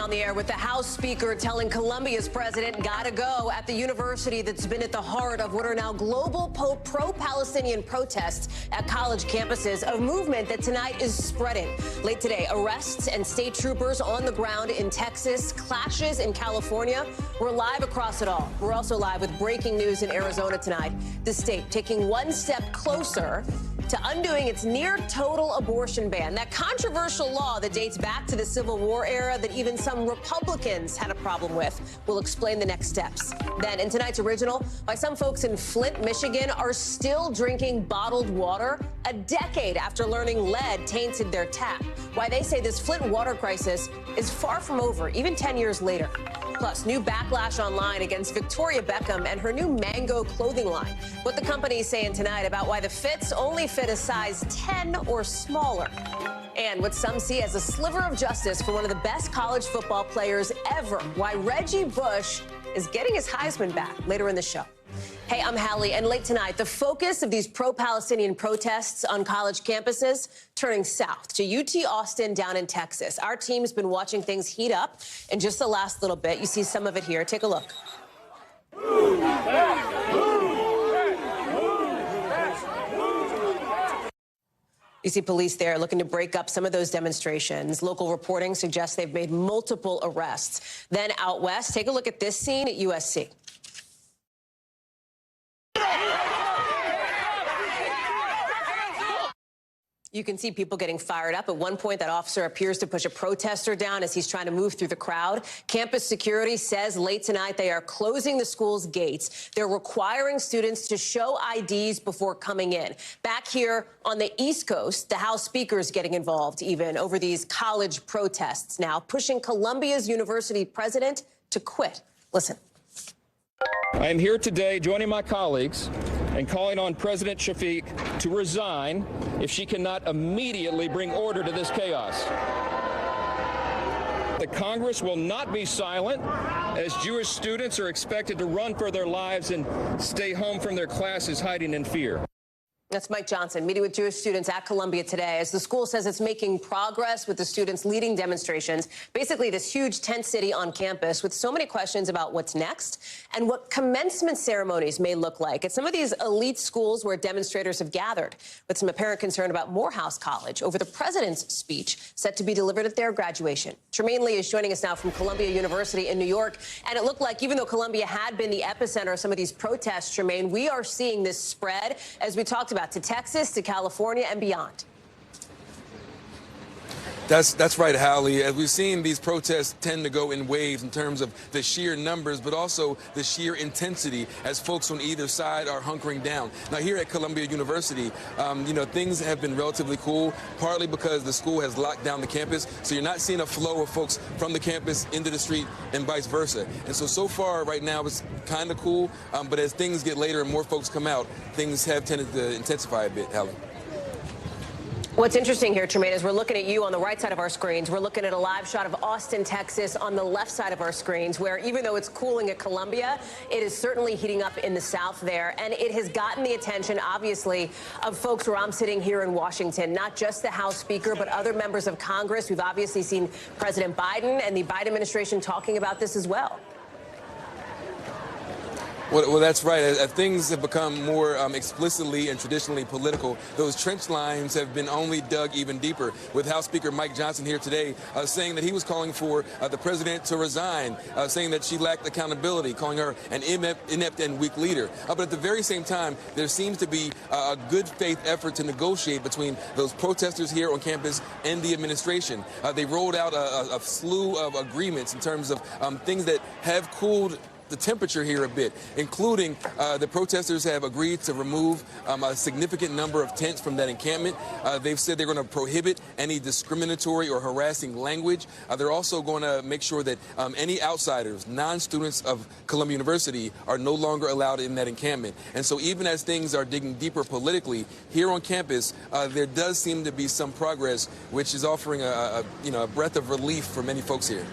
on the air with the House Speaker telling Colombia's president gotta go at the university that's been at the heart of what are now global pro-Palestinian protests at college campuses, a movement that tonight is spreading. Late today, arrests and state troopers on the ground in Texas, clashes in California. We're live across it all. We're also live with breaking news in Arizona tonight. The state taking one step closer to undoing its near-total abortion ban, that controversial law that dates back to the Civil War era that even some Republicans had a problem with. We'll explain the next steps. Then, in tonight's original, why some folks in Flint, Michigan are still drinking bottled water a decade after learning lead tainted their tap. Why they say this Flint water crisis is far from over, even 10 years later. Plus, new backlash online against Victoria Beckham and her new Mango clothing line. What the company is saying tonight about why the fits only fit a size 10 or smaller. And what some see as a sliver of justice for one of the best college football players ever. Why Reggie Bush is getting his Heisman back later in the show. Hey, I'm Hallie, and late tonight, the focus of these pro-Palestinian protests on college campuses turning south to UT Austin down in Texas. Our team's been watching things heat up in just the last little bit. You see some of it here. Take a look. You see police there looking to break up some of those demonstrations. Local reporting suggests they've made multiple arrests. Then out west, take a look at this scene at USC. You can see people getting fired up. At one point, that officer appears to push a protester down as he's trying to move through the crowd. Campus security says late tonight they are closing the school's gates. They're requiring students to show IDs before coming in. Back here on the East Coast, the House Speaker is getting involved even over these college protests now, pushing Columbia's university president to quit. Listen. I am here today joining my colleagues and calling on President Shafiq to resign if she cannot immediately bring order to this chaos. The Congress will not be silent as Jewish students are expected to run for their lives and stay home from their classes hiding in fear. That's Mike Johnson meeting with Jewish students at Columbia today as the school says it's making progress with the students leading demonstrations. Basically, this huge tent city on campus with so many questions about what's next and what commencement ceremonies may look like at some of these elite schools where demonstrators have gathered, with some apparent concern about Morehouse College over the president's speech set to be delivered at their graduation. Tremaine Lee is joining us now from Columbia University in New York. And it looked like even though Columbia had been the epicenter of some of these protests, Tremaine, we are seeing this spread, as we talked about, to Texas, to California, and beyond. That's right, Hallie. As we've seen, these protests tend to go in waves in terms of the sheer numbers, but also the sheer intensity as folks on either side are hunkering down. Now, here at Columbia University, things have been relatively cool, partly because the school has locked down the campus, so you're not seeing a flow of folks from the campus into the street and vice versa. And so far right now, it's kind of cool, but as things get later and more folks come out, things have tended to intensify a bit, Hallie. What's interesting here, Tremaine, is we're looking at you on the right side of our screens. We're looking at a live shot of Austin, Texas on the left side of our screens, where even though it's cooling at Columbia, it is certainly heating up in the south there. And it has gotten the attention, obviously, of folks where I'm sitting here in Washington, not just the House Speaker, but other members of Congress. We've obviously seen President Biden and the Biden administration talking about this as well. Well, that's right. As things have become more explicitly and traditionally political, those trench lines have been only dug even deeper, with House Speaker Mike Johnson here today saying that he was calling for the president to resign, saying that she lacked accountability, calling her an inept and weak leader. But at the very same time, there seems to be a good faith effort to negotiate between those protesters here on campus and the administration. They rolled out a slew of agreements in terms of things that have cooled the temperature here a bit, including the protesters have agreed to remove a significant number of tents from that encampment. They've said they're going to prohibit any discriminatory or harassing language. They're also going to make sure that any outsiders, non-students of Columbia University, are no longer allowed in that encampment. And so even as things are digging deeper politically here on campus, there does seem to be some progress, which is offering a breath of relief for many folks here.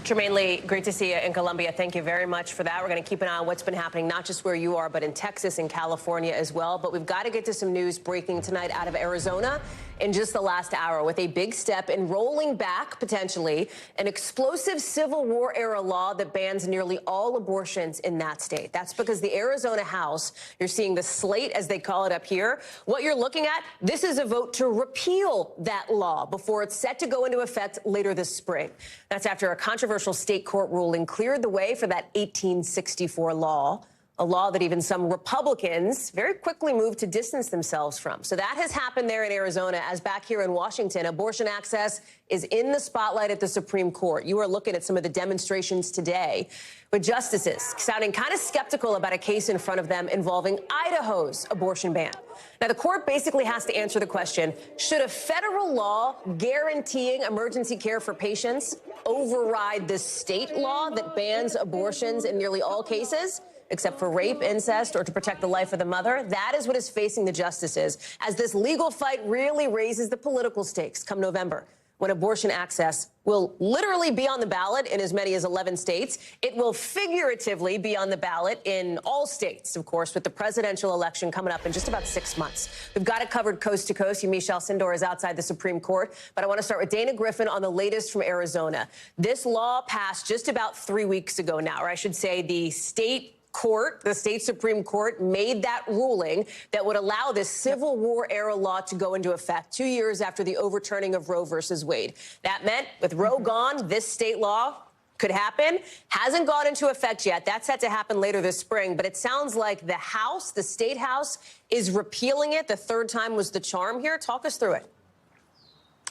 Jermaine Lee, great to see you in Colombia. Thank you very much for that. We're going to keep an eye on what's been happening, not just where you are, but in Texas and California as well. But we've got to get to some news breaking tonight out of Arizona in just the last hour with a big step in rolling back, potentially, an explosive Civil War era law that bans nearly all abortions in that state. That's because the Arizona House, you're seeing the slate, as they call it up here. What you're looking at, this is a vote to repeal that law before it's set to go into effect later this spring. That's after a controversial state court ruling cleared the way for that 1864 law, a law that even some Republicans very quickly moved to distance themselves from. So that has happened there in Arizona, as back here in Washington, abortion access is in the spotlight at the Supreme Court. You are looking at some of the demonstrations today with justices sounding kind of skeptical about a case in front of them involving Idaho's abortion ban. Now, the court basically has to answer the question, should a federal law guaranteeing emergency care for patients override the state law that bans abortions in nearly all cases, except for rape, incest, or to protect the life of the mother? That is what is facing the justices as this legal fight really raises the political stakes come November, when abortion access will literally be on the ballot in as many as 11 states. It will figuratively be on the ballot in all states, of course, with the presidential election coming up in just about 6 months. We've got it covered coast to coast. Yamiche Alcindor is outside the Supreme Court. But I want to start with Dana Griffin on the latest from Arizona. This law passed just about 3 weeks ago now, or I should say the state court, the state Supreme Court, made that ruling that would allow this Civil War era law to go into effect 2 years after the overturning of Roe versus Wade. That meant with Roe gone, this state law could happen. Hasn't gone into effect yet. That's set to happen later this spring. But it sounds like the House, the state House, is repealing it. The third time was the charm here. Talk us through it.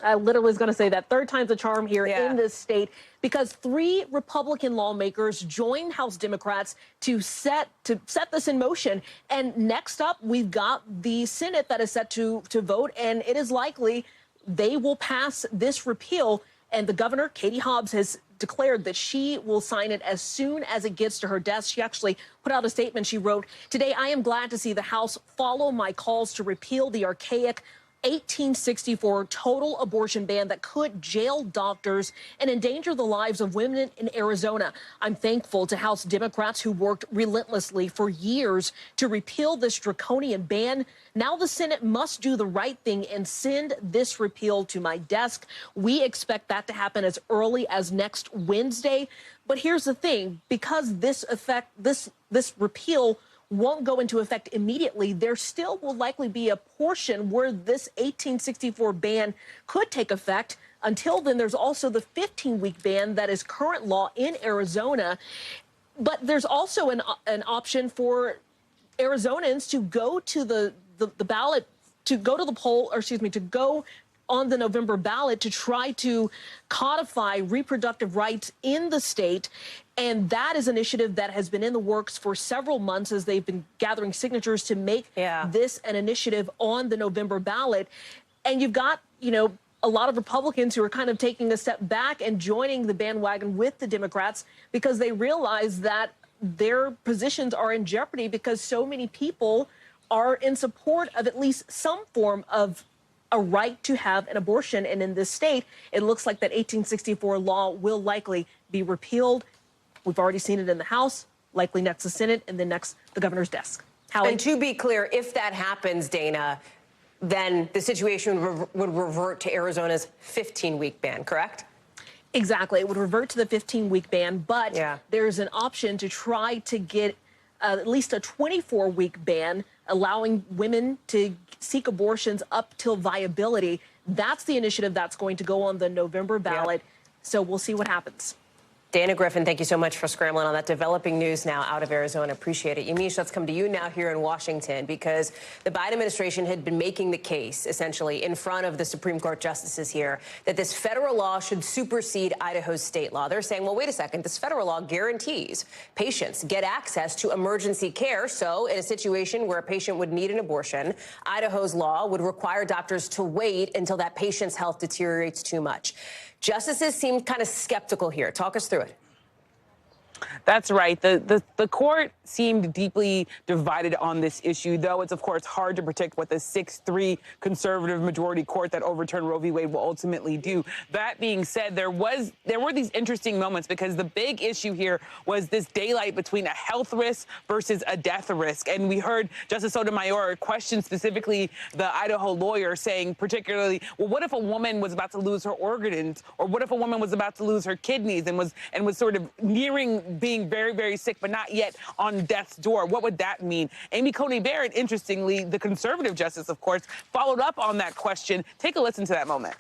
I literally was going to say that third time's a charm here in this state, because 3 Republican lawmakers joined House Democrats to set this in motion. And next up, we've got the Senate that is set to vote, and it is likely they will pass this repeal. And the governor, Katie Hobbs, has declared that she will sign it as soon as it gets to her desk. She actually put out a statement. She wrote, "Today, I am glad to see the House follow my calls to repeal the archaic 1864 total abortion ban that could jail doctors and endanger the lives of women in Arizona. I'm thankful to House Democrats who worked relentlessly for years to repeal this draconian ban. Now the Senate must do the right thing and send this repeal to my desk. We expect that to happen as early as next Wednesday. But here's the thing, because this repeal won't go into effect immediately, there still will likely be a portion where this 1864 ban could take effect. Until then, there's also the 15-week ban that is current law in Arizona. But there's also an option for Arizonans to go to the ballot, to go to the poll, or excuse me, to go on the November ballot to try to codify reproductive rights in the state. And that is an initiative that has been in the works for several months as they've been gathering signatures to make this an initiative on the November ballot. And you've got, a lot of Republicans who are kind of taking a step back and joining the bandwagon with the Democrats because they realize that their positions are in jeopardy because so many people are in support of at least some form of a right to have an abortion. And in this state, it looks like that 1864 law will likely be repealed. We've already seen it in the House, likely next to Senate, and then next the governor's desk. Hallie? And to be clear, if that happens, Dana, then the situation would revert to Arizona's 15-week ban, correct? Exactly. It would revert to the 15-week ban, but there's an option to try to get at least a 24-week ban, allowing women to seek abortions up till viability. That's the initiative that's going to go on the November ballot. So we'll see what happens. Dana Griffin, thank you so much for scrambling on that developing news now out of Arizona. Appreciate it. Yamiche, let's come to you now here in Washington, because the Biden administration had been making the case, essentially, in front of the Supreme Court justices here, that this federal law should supersede Idaho's state law. They're saying, well, wait a second, this federal law guarantees patients get access to emergency care. So in a situation where a patient would need an abortion, Idaho's law would require doctors to wait until that patient's health deteriorates too much. Justices seem kind of skeptical here. Talk us through it. That's right. The court seemed deeply divided on this issue, though it's, of course, hard to predict what the 6-3 conservative majority court that overturned Roe v. Wade will ultimately do. That being said, there were these interesting moments because the big issue here was this daylight between a health risk versus a death risk. And we heard Justice Sotomayor question specifically the Idaho lawyer saying particularly, well, what if a woman was about to lose her organs, or what if a woman was about to lose her kidneys and was sort of nearing being very, very sick, but not yet on death's door? What would that mean? Amy Coney Barrett, interestingly, the conservative justice, of course, followed up on that question. Take a listen to that moment.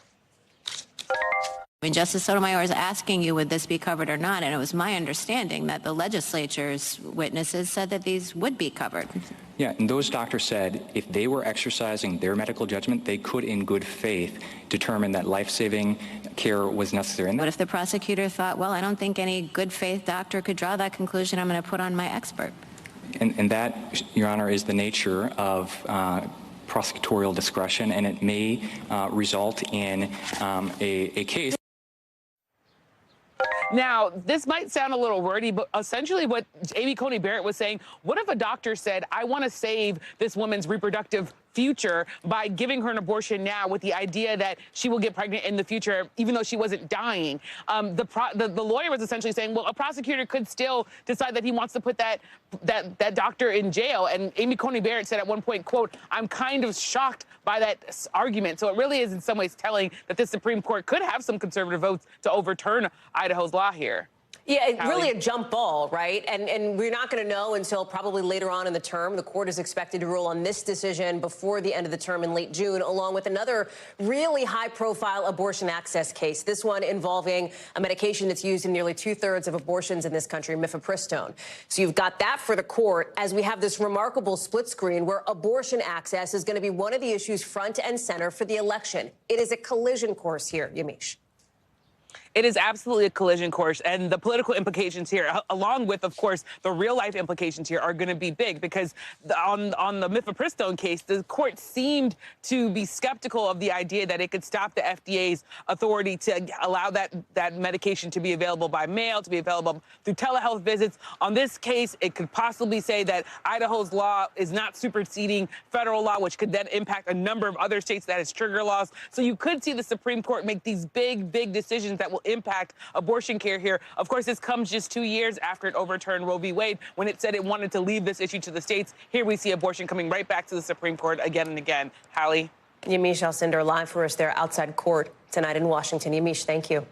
When Justice Sotomayor is asking you, would this be covered or not? And it was my understanding that the legislature's witnesses said that these would be covered. Yeah, and those doctors said if they were exercising their medical judgment, they could, in good faith, determine that life-saving care was necessary. What if the prosecutor thought, well, I don't think any good faith doctor could draw that conclusion, I'm going to put on my expert? And that, Your Honor, is the nature of prosecutorial discretion, and it may result in a case. Now, this might sound a little wordy, but essentially what Amy Coney Barrett was saying, what if a doctor said, I want to save this woman's reproductive future by giving her an abortion now with the idea that she will get pregnant in the future, even though she wasn't dying? The lawyer was essentially saying, well, a prosecutor could still decide that he wants to put that doctor in jail. And Amy Coney Barrett said at one point, quote, I'm kind of shocked by that argument. So it really is in some ways telling that the Supreme Court could have some conservative votes to overturn Idaho's law here. Yeah, Hallie? really a jump ball, right? And we're not going to know until probably later on in the term. The court is expected to rule on this decision before the end of the term in late June, along with another really high-profile abortion access case, this one involving a medication that's used in nearly 2/3 of abortions in this country, mifepristone. So you've got that for the court, as we have this remarkable split screen where abortion access is going to be one of the issues front and center for the election. It is a collision course here, Yamiche. It is absolutely a collision course, and the political implications here, along with, of course, the real-life implications here, are going to be big because on the mifepristone case, the court seemed to be skeptical of the idea that it could stop the FDA's authority to allow that medication to be available by mail, to be available through telehealth visits. On this case, it could possibly say that Idaho's law is not superseding federal law, which could then impact a number of other states that has trigger laws. So you could see the Supreme Court make these big, big decisions that will impact abortion care here. Of course, this comes just 2 years after it overturned Roe v. Wade, when it said it wanted to leave this issue to the states. Here we see abortion coming right back to the Supreme Court again and again. Hallie? Yamiche Alcindor live for us there outside court tonight in Washington. Yamiche, thank you.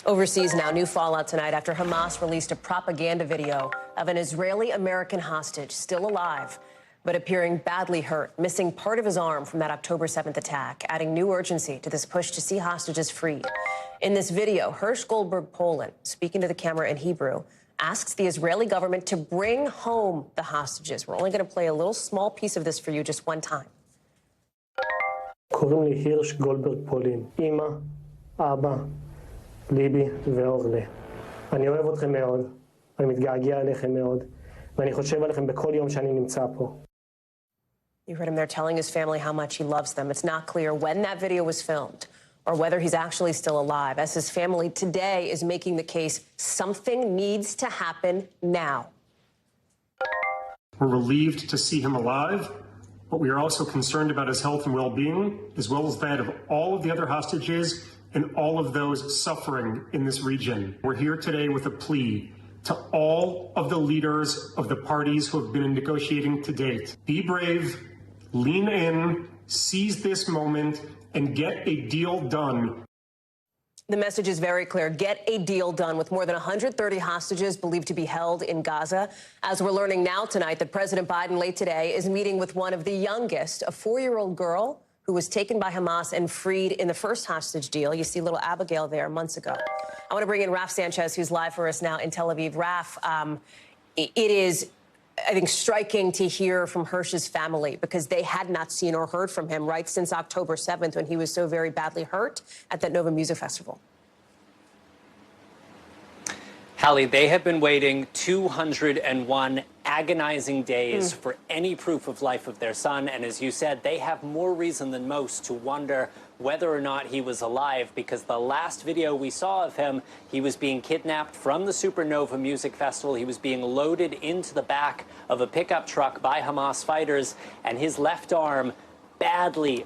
Overseas now, new fallout tonight after Hamas released a propaganda video of an Israeli-American hostage still alive, but appearing badly hurt, missing part of his arm from that October 7th attack, adding new urgency to this push to see hostages freed. In this video, Hersh Goldberg Poland, speaking to the camera in Hebrew, asks the Israeli government to bring home the hostages. We're only going to play a little small piece of this for you just one time. קוראים לי הירש גולדברג פולין, אמא, אבא, ליבי ואורלי. אני אוהב אתכם מאוד, אני מתגעגע אליכם מאוד, ואני חושב עליכם בכל יום שאני נמצא פה. You heard him there telling his family how much he loves them. It's not clear when that video was filmed or whether he's actually still alive, as his family today is making the case something needs to happen now. We're relieved to see him alive, but we are also concerned about his health and well-being, as well as that of all of the other hostages and all of those suffering in this region. We're here today with a plea to all of the leaders of the parties who have been negotiating to date. Be brave, lean in, seize this moment, and get a deal done. The message is very clear. Get a deal done. With more than 130 hostages believed to be held in Gaza. As we're learning now tonight that President Biden late today is meeting with one of the youngest, a 4-year-old girl who was taken by Hamas and freed in the first hostage deal. You see little Abigail there months ago. I want to bring in Raf Sanchez, who's live for us now in Tel Aviv. Raf, it is, I think, striking to hear from Hersh's family because they had not seen or heard from him right since October 7th when he was so very badly hurt at that Nova Music Festival. Hallie, they have been waiting 201 agonizing days for any proof of life of their son. And as you said, they have more reason than most to wonder whether or not he was alive, because the last video we saw of him, he was being kidnapped from the Supernova Music Festival. He was being loaded into the back of a pickup truck by Hamas fighters, and his left arm badly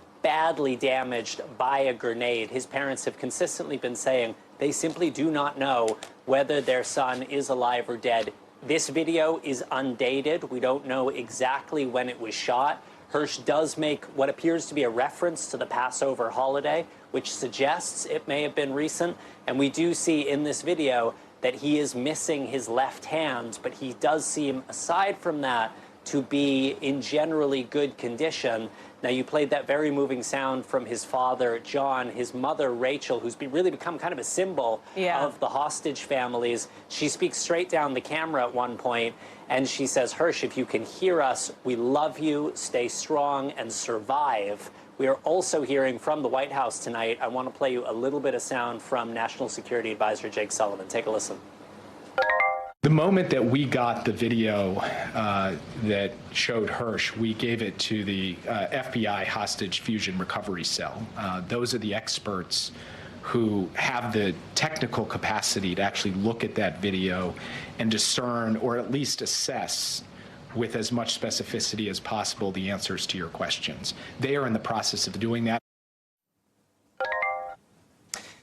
damaged by a grenade. His parents have consistently been saying they simply do not know whether their son is alive or dead. This video is undated. We don't know exactly when it was shot. Hirsch does make what appears to be a reference to the Passover holiday, which suggests it may have been recent. And we do see in this video that he is missing his left hand, but he does seem, aside from that, to be in generally good condition. Now, you played that very moving sound from his father, John, his mother, Rachel, who's really become kind of a symbol of the hostage families. She speaks straight down the camera at one point, and she says, Hirsch, if you can hear us, we love you, stay strong, and survive. We are also hearing from the White House tonight. I want to play you a little bit of sound from National Security Advisor Jake Sullivan. Take a listen. The moment that we got the video that showed Hirsch, we gave it to the FBI Hostage Fusion Recovery Cell. Those are the experts who have the technical capacity to actually look at that video and discern, or at least assess with as much specificity as possible, the answers to your questions. They are in the process of doing that.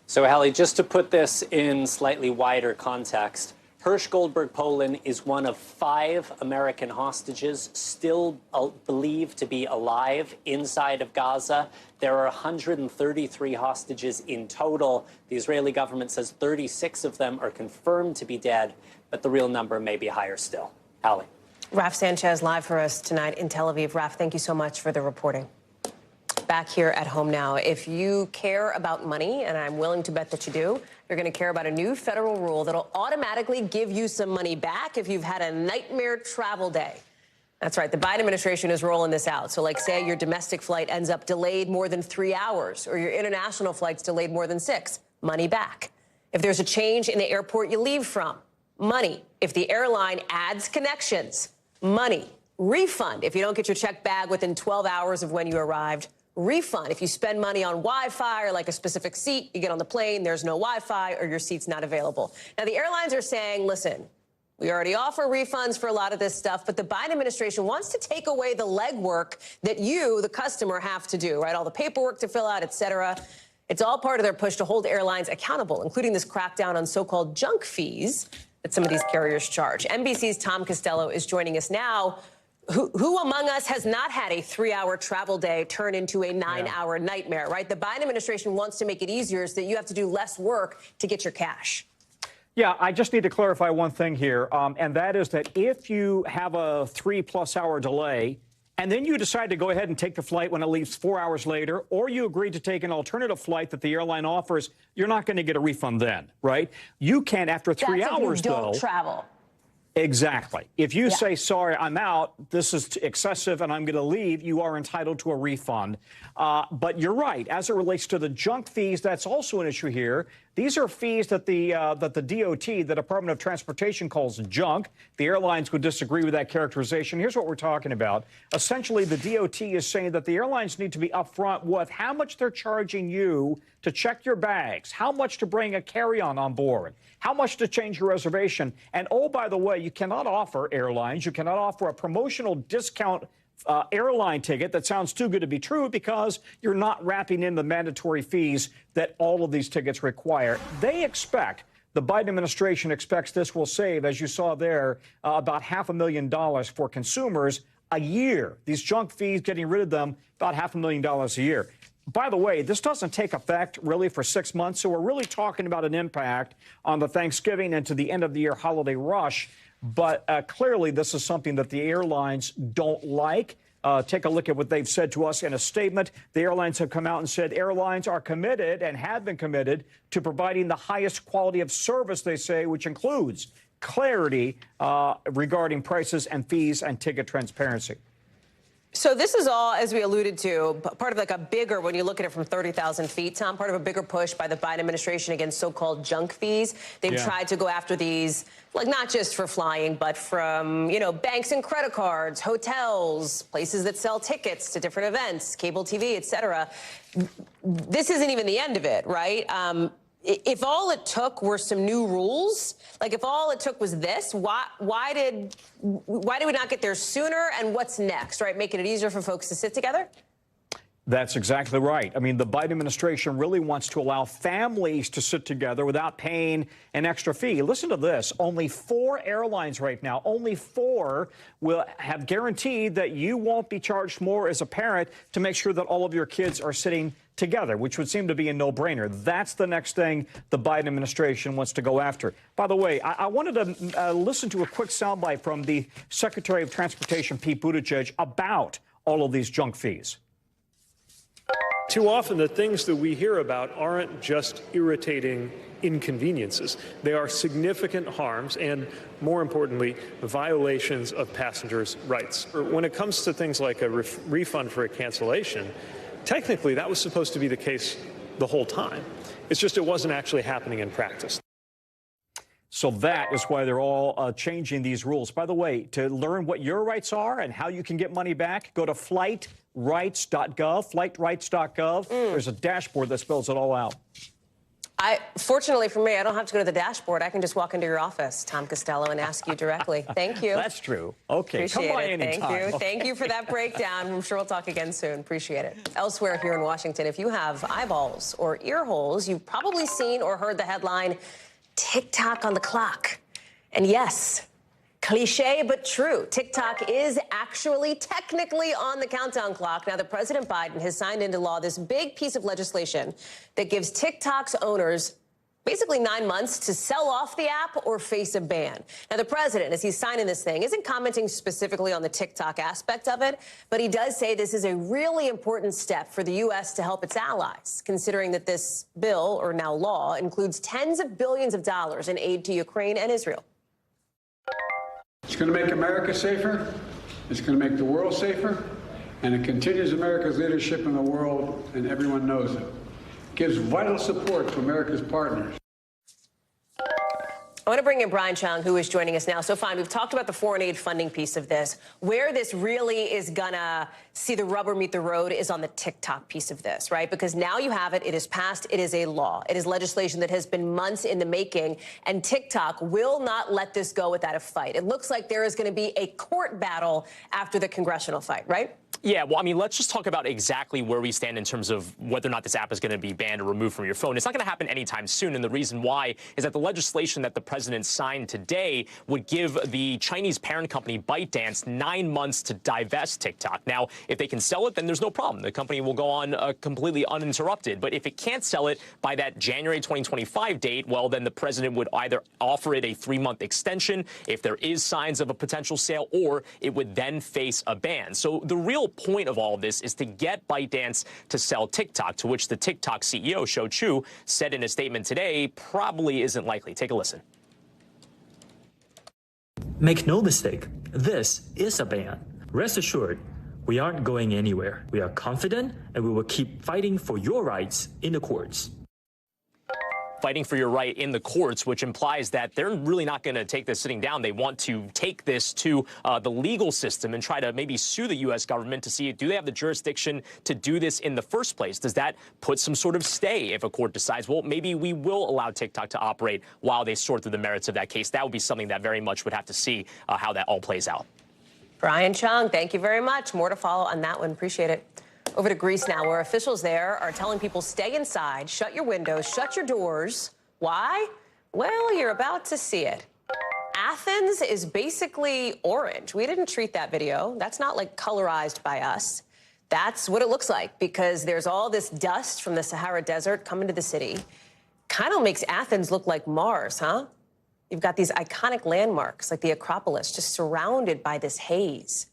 So, Hallie, just to put this in slightly wider context, Hirsch Goldberg Poland is one of 5 American hostages still believed to be alive inside of Gaza. There are 133 hostages in total. The Israeli government says 36 of them are confirmed to be dead, but the real number may be higher still. Hallie. Raf Sanchez live for us tonight in Tel Aviv. Raf, thank you so much for the reporting. Back here at home now, if you care about money, and I'm willing to bet that you do, you're going to care about a new federal rule that'll automatically give you some money back if you've had a nightmare travel day. That's right. The Biden administration is rolling this out. So, like, say your domestic flight ends up delayed more than 3 hours, or your international flight's delayed more than 6, money back. If there's a change in the airport you leave from, money. If the airline adds connections, money. Refund if you don't get your checked bag within 12 hours of when you arrived. Refund if you spend money on Wi-Fi or like a specific seat, you get on the plane, there's no Wi-Fi, or your seat's not available. Now, the airlines are saying, listen, we already offer refunds for a lot of this stuff, but the Biden administration wants to take away the legwork that you, the customer, have to do, right? All the paperwork to fill out, et cetera. It's all part of their push to hold airlines accountable, including this crackdown on so-called junk fees that some of these carriers charge. NBC's Tom Costello is joining us now. Who among us has not had a 3-hour travel day turn into a 9-hour nightmare, right? The Biden administration wants to make it easier so that you have to do less work to get your cash. Yeah, I just need to clarify one thing here, and that is that if you have a 3+ hour delay and then you decide to go ahead and take the flight when it leaves 4 hours later, or you agree to take an alternative flight that the airline offers, you're not going to get a refund then, right? You can, after 3 hours, if you don't travel. Exactly. If you say, sorry, I'm out, this is excessive, and I'm going to leave, you are entitled to a refund. But you're right. As it relates to the junk fees, that's also an issue here. These are fees that the DOT, the Department of Transportation, calls junk. The airlines would disagree with that characterization. Here's what we're talking about. Essentially, the DOT is saying that the airlines need to be upfront with how much they're charging you to check your bags, how much to bring a carry-on on board, how much to change your reservation. And, oh, by the way, you cannot offer airlines, you cannot offer a promotional discount airline ticket that sounds too good to be true because you're not wrapping in the mandatory fees that all of these tickets require. They expect, the Biden administration expects this will save, as you saw there, about $500,000 for consumers a year. These junk fees, getting rid of them, about $500,000 a year. By the way, this doesn't take effect really for 6 months, so we're really talking about an impact on the Thanksgiving and to the end of the year holiday rush. But clearly, this is something that the airlines don't like. Take a look at what they've said to us in a statement. The airlines have come out and said airlines are committed and have been committed to providing the highest quality of service, they say, which includes clarity regarding prices and fees and ticket transparency. So this is all, as we alluded to, part of like a bigger, when you look at it from 30,000 feet, Tom, part of a bigger push by the Biden administration against so-called junk fees. They've tried to go after these, like not just for flying, but from, you know, banks and credit cards, hotels, places that sell tickets to different events, cable TV, et cetera. This isn't even the end of it, right? If all it took were some new rules, like if all it took was this, why did we not get there sooner? And what's next, right? Making it easier for folks to sit together? That's exactly right. I mean, the Biden administration really wants to allow families to sit together without paying an extra fee. Listen to this. Only 4 airlines right now, only 4 will have guaranteed that you won't be charged more as a parent to make sure that all of your kids are sitting together, which would seem to be a no-brainer. That's the next thing the Biden administration wants to go after. By the way, I wanted to listen to a quick soundbite from the Secretary of Transportation, Pete Buttigieg, about all of these junk fees. Too often, the things that we hear about aren't just irritating inconveniences. They are significant harms and, more importantly, violations of passengers' rights. When it comes to things like a refund for a cancellation, technically that was supposed to be the case the whole time. It's just it wasn't actually happening in practice. So that is why they're all changing these rules. By the way, to learn what your rights are and how you can get money back, go to flightrights.gov, flightrights.gov. There's a dashboard that spells it all out. Fortunately for me, I don't have to go to the dashboard. I can just walk into your office, Tom Costello, and ask you directly. Thank you. That's true. Okay, Appreciate come by it. anytime. Thank you. Okay. Thank you for that breakdown. I'm sure we'll talk again soon. Appreciate it. Elsewhere here in Washington, if you have eyeballs or ear holes, you've probably seen or heard the headline, TikTok on the clock. And yes, cliche but true, TikTok is actually technically on the countdown clock. Now, the President Biden has signed into law this big piece of legislation that gives TikTok's owners basically 9 months to sell off the app or face a ban. Now, the president, as he's signing this thing, isn't commenting specifically on the TikTok aspect of it, but he does say this is a really important step for the U.S. to help its allies, considering that this bill, or now law, includes tens of billions of dollars in aid to Ukraine and Israel. It's going to make America safer. It's going to make the world safer. And it continues America's leadership in the world, and everyone knows it. Gives vital support to America's partners. I want to bring in Brian Chung, who is joining us now. So fine, we've talked about the foreign aid funding piece of this. Where this really is going to see the rubber meet the road is on the TikTok piece of this, right? Because now you have it. It is passed. It is a law. It is legislation that has been months in the making. And TikTok will not let this go without a fight. It looks like there is going to be a court battle after the congressional fight, right? Yeah, well, I mean, let's just talk about exactly where we stand in terms of whether or not this app is going to be banned or removed from your phone. It's not going to happen anytime soon, and the reason why is that the legislation that the president signed today would give the Chinese parent company ByteDance 9 months to divest TikTok. Now, if they can sell it, then there's no problem. The company will go on completely uninterrupted. But if it can't sell it by that January 2025 date, well, then the president would either offer it a 3-month extension if there is signs of a potential sale, or it would then face a ban. So the real point of all of this is to get ByteDance to sell TikTok, to which the TikTok CEO, Shou Chew, said in a statement today probably isn't likely. Take a listen. Make no mistake, this is a ban. Rest assured, we aren't going anywhere. We are confident, and we will keep fighting for your rights in the courts. Fighting for your right in the courts, which implies that they're really not going to take this sitting down. They want to take this to the legal system and try to maybe sue the U.S. government to see, do they have the jurisdiction to do this in the first place? Does that put some sort of stay if a court decides, well, maybe we will allow TikTok to operate while they sort through the merits of that case? That would be something that very much would have to see how that all plays out. Brian Chung, thank you very much. More to follow on that one. Appreciate it. Over to Greece now, where officials there are telling people stay inside, shut your windows, shut your doors. Why? Well, you're about to see it. Athens is basically orange. We didn't treat that video. That's not like colorized by us. That's what it looks like, because there's all this dust from the Sahara Desert coming to the city. Kind of makes Athens look like Mars, huh? You've got these iconic landmarks like the Acropolis just surrounded by this haze.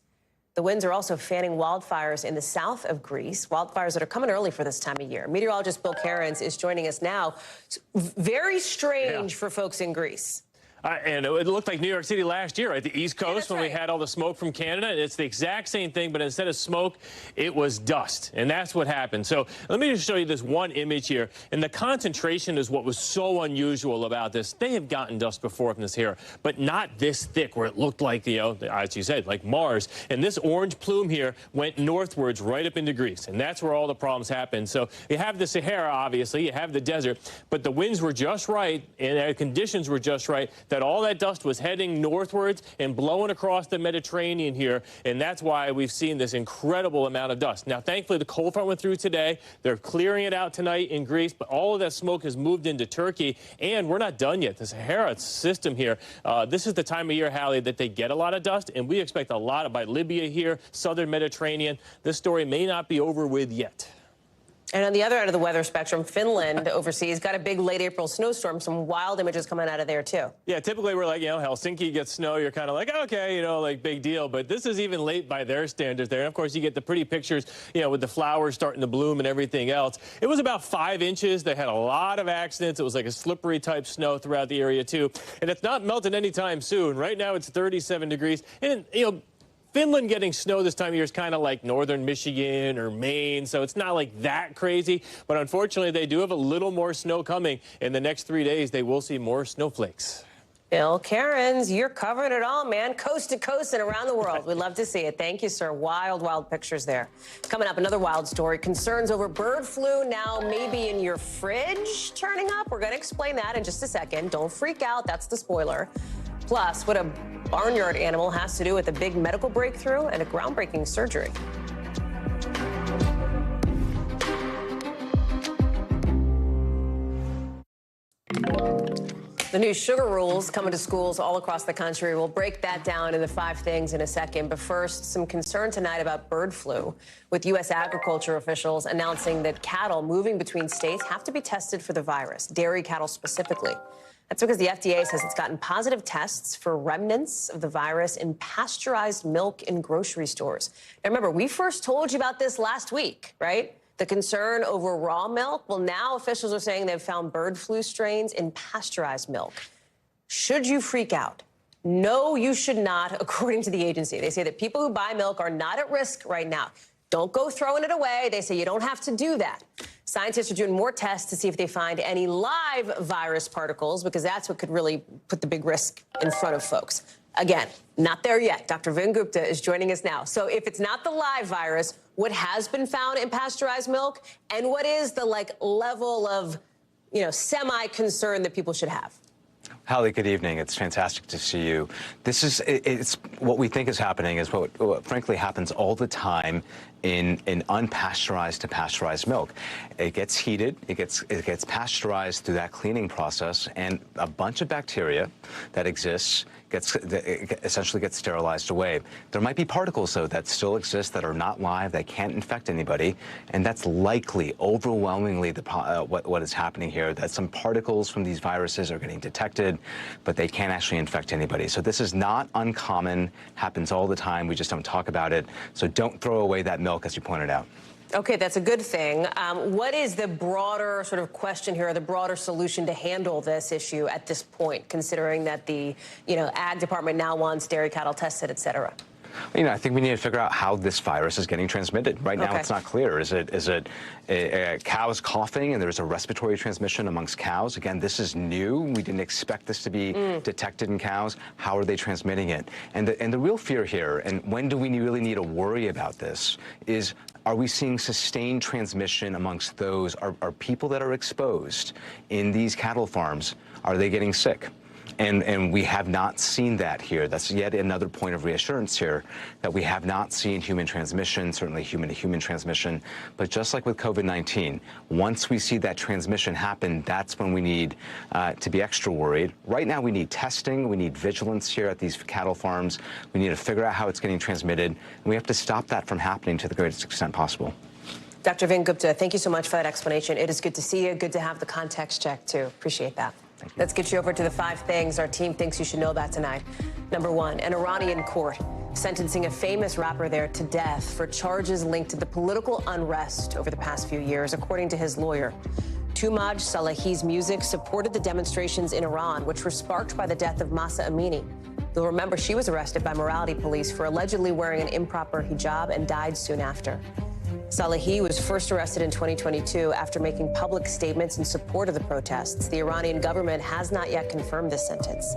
The winds are also fanning wildfires in the south of Greece, wildfires that are coming early for this time of year. Meteorologist Bill Cairns is joining us now. It's very strange for folks in Greece. And it looked like New York City last year, right? The East Coast, when we had all the smoke from Canada. It's the exact same thing, but instead of smoke, it was dust. And that's what happened. So let me just show you this one image here. And the concentration is what was so unusual about this. They have gotten dust before from this here, but not this thick, where it looked like, you know, as you said, like Mars. And this orange plume here went northwards right up into Greece. And that's where all the problems happened. So you have the Sahara, obviously. You have the desert. But the winds were just right, and the conditions were just right, that all that dust was heading northwards and blowing across the Mediterranean here, and that's why we've seen this incredible amount of dust. Now, thankfully, the cold front went through today. They're clearing it out tonight in Greece, but all of that smoke has moved into Turkey, and we're not done yet. The Sahara system here, this is the time of year, Hallie, that they get a lot of dust, and we expect a lot by Libya here, southern Mediterranean. This story may not be over with yet. And on the other end of the weather spectrum, Finland overseas got a big late April snowstorm. Some wild images coming out of there, too. Yeah, typically we're like, you know, Helsinki gets snow. You're kind of like, okay, you know, like big deal. But this is even late by their standards there. And, of course, you get the pretty pictures, you know, with the flowers starting to bloom and everything else. It was about 5 inches. They had a lot of accidents. It was like a slippery type snow throughout the area, too. And it's not melting anytime soon. Right now it's 37 degrees. And, you know, Finland getting snow this time of year is kind of like northern Michigan or Maine, so it's not like that crazy. But unfortunately, they do have a little more snow coming. In the next 3 days, they will see more snowflakes. Bill Cairns, you're covering it all, man. Coast to coast and around the world. We'd love to see it. Thank you, sir. Wild, wild pictures there. Coming up, another wild story. Concerns over bird flu now maybe in your fridge turning up. We're going to explain that in just a second. Don't freak out. That's the spoiler. Plus, what a barnyard animal has to do with a big medical breakthrough and a groundbreaking surgery. The new sugar rules coming to schools all across the country. We'll break that down into 5 things in a second. But first, some concern tonight about bird flu, with U.S. agriculture officials announcing that cattle moving between states have to be tested for the virus, dairy cattle specifically. That's because the FDA says it's gotten positive tests for remnants of the virus in pasteurized milk in grocery stores. Now, remember, we first told you about this last week, right? The concern over raw milk. Well, now officials are saying they've found bird flu strains in pasteurized milk. Should you freak out? No, you should not, according to the agency. They say that people who buy milk are not at risk right now. Don't go throwing it away. They say you don't have to do that. Scientists are doing more tests to see if they find any live virus particles, because that's what could really put the big risk in front of folks. Again, not there yet. Dr. Vin Gupta is joining us now. So if it's not the live virus, what has been found in pasteurized milk, and what is the level of, you know, semi-concern that people should have? Hallie, good evening. It's fantastic to see you. This is, it's what we think is happening is what frankly happens all the time in unpasteurized to pasteurized milk. It gets heated, it gets pasteurized through that cleaning process, and a bunch of bacteria that exists essentially gets sterilized away. There might be particles, though, that still exist that are not live, that can't infect anybody, and that's likely, overwhelmingly, what is happening here, that some particles from these viruses are getting detected, but they can't actually infect anybody. So this is not uncommon, happens all the time, we just don't talk about it. So don't throw away that milk, as you pointed out. Okay, that's a good thing. What is the broader sort of question here, or the broader solution to handle this issue at this point, considering that the, you know, Ag Department now wants dairy cattle tested, et cetera? You know, I think we need to figure out how this virus is getting transmitted. Right now, it's not clear. Is it cows coughing and there's a respiratory transmission amongst cows? Again, this is new. We didn't expect this to be detected in cows. How are they transmitting it? And the real fear here, and when do we really need to worry about this, is are we seeing sustained transmission amongst those? Are people that are exposed in these cattle farms, are they getting sick? And we have not seen that here. That's yet another point of reassurance here, that we have not seen human transmission, certainly human-to-human transmission. But just like with COVID-19, once we see that transmission happen, that's when we need to be extra worried. Right now, we need testing. We need vigilance here at these cattle farms. We need to figure out how it's getting transmitted. And we have to stop that from happening to the greatest extent possible. Dr. Vin Gupta, thank you so much for that explanation. It is good to see you. Good to have the context check, too. Appreciate that. Let's get you over to the 5 things our team thinks you should know about tonight. Number 1, an Iranian court sentencing a famous rapper there to death for charges linked to the political unrest over the past few years, according to his lawyer. Tumaj Salahi's music supported the demonstrations in Iran, which were sparked by the death of Mahsa Amini. You'll remember she was arrested by morality police for allegedly wearing an improper hijab and died soon after. Salahi was first arrested in 2022 after making public statements in support of the protests. The Iranian government has not yet confirmed this sentence.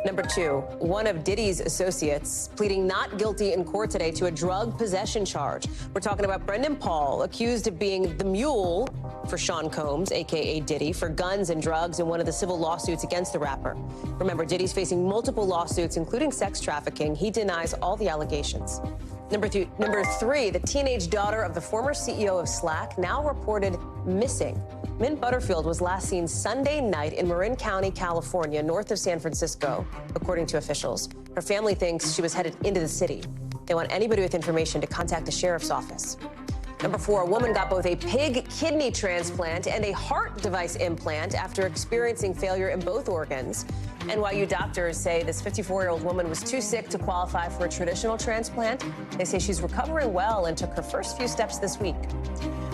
Number 2, one of Diddy's associates pleading not guilty in court today to a drug possession charge. We're talking about Brendan Paul, accused of being the mule for Sean Combs, a.k.a. Diddy, for guns and drugs in one of the civil lawsuits against the rapper. Remember, Diddy's facing multiple lawsuits, including sex trafficking. He denies all the allegations. Number 3, the teenage daughter of the former CEO of Slack, now reported missing. Mint Butterfield was last seen Sunday night in Marin County, California, north of San Francisco, according to officials. Her family thinks she was headed into the city. They want anybody with information to contact the sheriff's office. Number 4, a woman got both a pig kidney transplant and a heart device implant after experiencing failure in both organs. NYU doctors say this 54-year-old woman was too sick to qualify for a traditional transplant. They say she's recovering well and took her first few steps this week.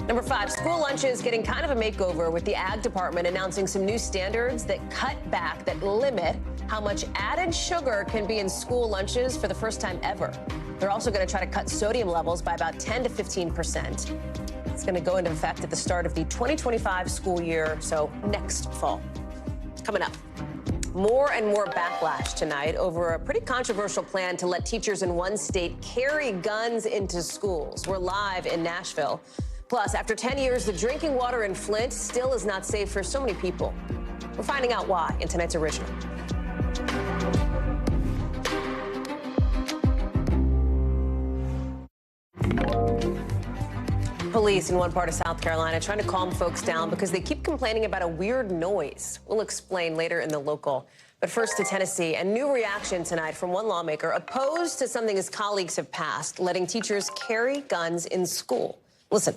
Number 5, school lunches getting kind of a makeover, with the Ag Department announcing some new standards that that limit how much added sugar can be in school lunches for the first time ever. They're also going to try to cut sodium levels by about 10 to 15%. It's going to go into effect at the start of the 2025 school year, so next fall. Coming up, more and more backlash tonight over a pretty controversial plan to let teachers in one state carry guns into schools. We're live in Nashville. Plus, after 10 years, the drinking water in Flint still is not safe for so many people. We're finding out why in tonight's original. Police in one part of South Carolina trying to calm folks down because they keep complaining about a weird noise. We'll explain later in the local. But first to Tennessee, a new reaction tonight from one lawmaker opposed to something his colleagues have passed, letting teachers carry guns in school. Listen.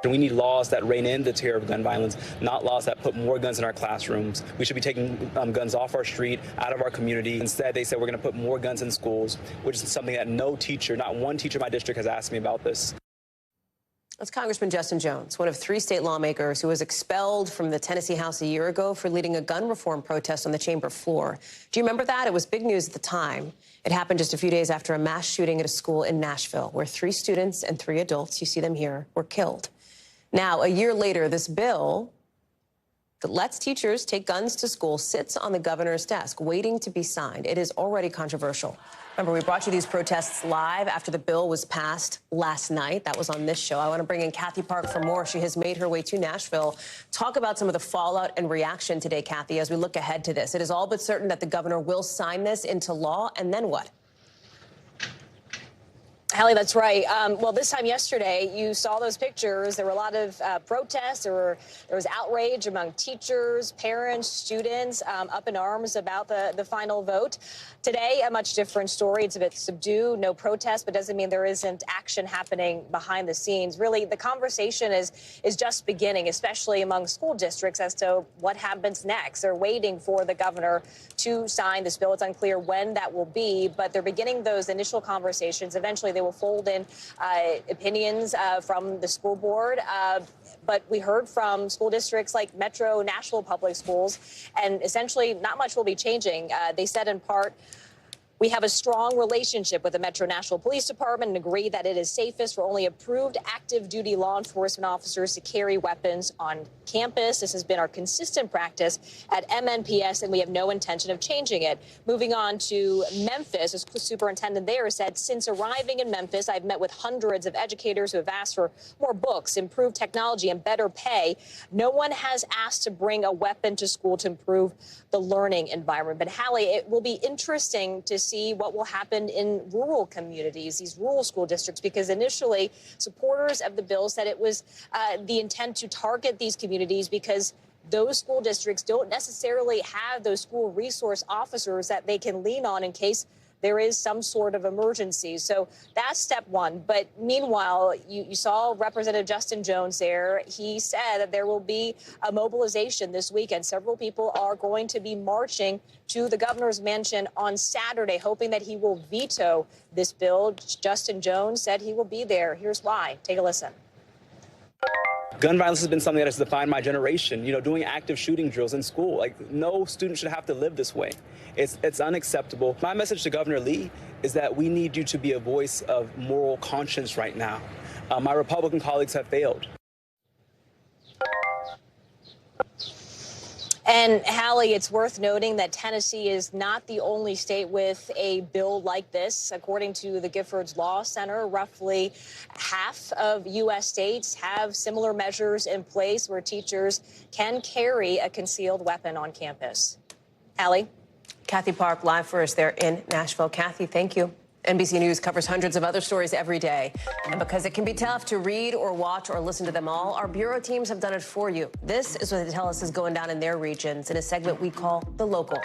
We need laws that rein in the terror of gun violence, not laws that put more guns in our classrooms. We should be taking guns off our street, out of our community. Instead, they said we're going to put more guns in schools, which is something that no teacher, not one teacher in my district has asked me about this. That's Congressman Justin Jones, one of 3 state lawmakers who was expelled from the Tennessee House a year ago for leading a gun reform protest on the chamber floor. Do you remember that? It was big news at the time. It happened just a few days after a mass shooting at a school in Nashville, where 3 students and 3 adults, you see them here, were killed. Now, a year later, this bill that lets teachers take guns to school sits on the governor's desk, waiting to be signed. It is already controversial. Remember, we brought you these protests live after the bill was passed last night. That was on this show. I want to bring in Kathy Park for more. She has made her way to Nashville. Talk about some of the fallout and reaction today, Kathy, as we look ahead to this. It is all but certain that the governor will sign this into law, and then what? Hallie, that's right. Well, this time yesterday, you saw those pictures. There were a lot of protests. There was outrage among teachers, parents, students, up in arms about the final vote. Today, a much different story. It's a bit subdued, no protest, but doesn't mean there isn't action happening behind the scenes. Really, the conversation is just beginning, especially among school districts, as to what happens next. They're waiting for the governor to sign this bill. It's unclear when that will be, but they're beginning those initial conversations. Eventually, they will fold in opinions from the school board. But we heard from school districts like Metro Nashville Public Schools, and essentially not much will be changing. They said in part, we have a strong relationship with the Metro Nashville Police Department and agree that it is safest for only approved active duty law enforcement officers to carry weapons on campus. This has been our consistent practice at MNPS, and we have no intention of changing it. Moving on to Memphis, the superintendent there said, since arriving in Memphis, I've met with hundreds of educators who have asked for more books, improved technology, and better pay. No one has asked to bring a weapon to school to improve the learning environment. But Hallie, it will be interesting to see what will happen in rural communities, these rural school districts, because initially supporters of the bill said it was the intent to target these communities because those school districts don't necessarily have those school resource officers that they can lean on in case there is some sort of emergency. So that's step one. But meanwhile, you saw Representative Justin Jones there. He said that there will be a mobilization this weekend. Several people are going to be marching to the governor's mansion on Saturday, hoping that he will veto this bill. Justin Jones said he will be there. Here's why. Take a listen. Gun violence has been something that has defined my generation. You know, doing active shooting drills in school. Like, no student should have to live this way. It's unacceptable. My message to Governor Lee is that we need you to be a voice of moral conscience right now. My Republican colleagues have failed. And Hallie, it's worth noting that Tennessee is not the only state with a bill like this. According to the Giffords Law Center, roughly half of U.S. states have similar measures in place where teachers can carry a concealed weapon on campus. Hallie? Kathy Park live for us there in Nashville. Kathy, thank you. NBC News covers hundreds of other stories every day. And because it can be tough to read or watch or listen to them all, our bureau teams have done it for you. This is what they tell us is going down in their regions in a segment we call The Local.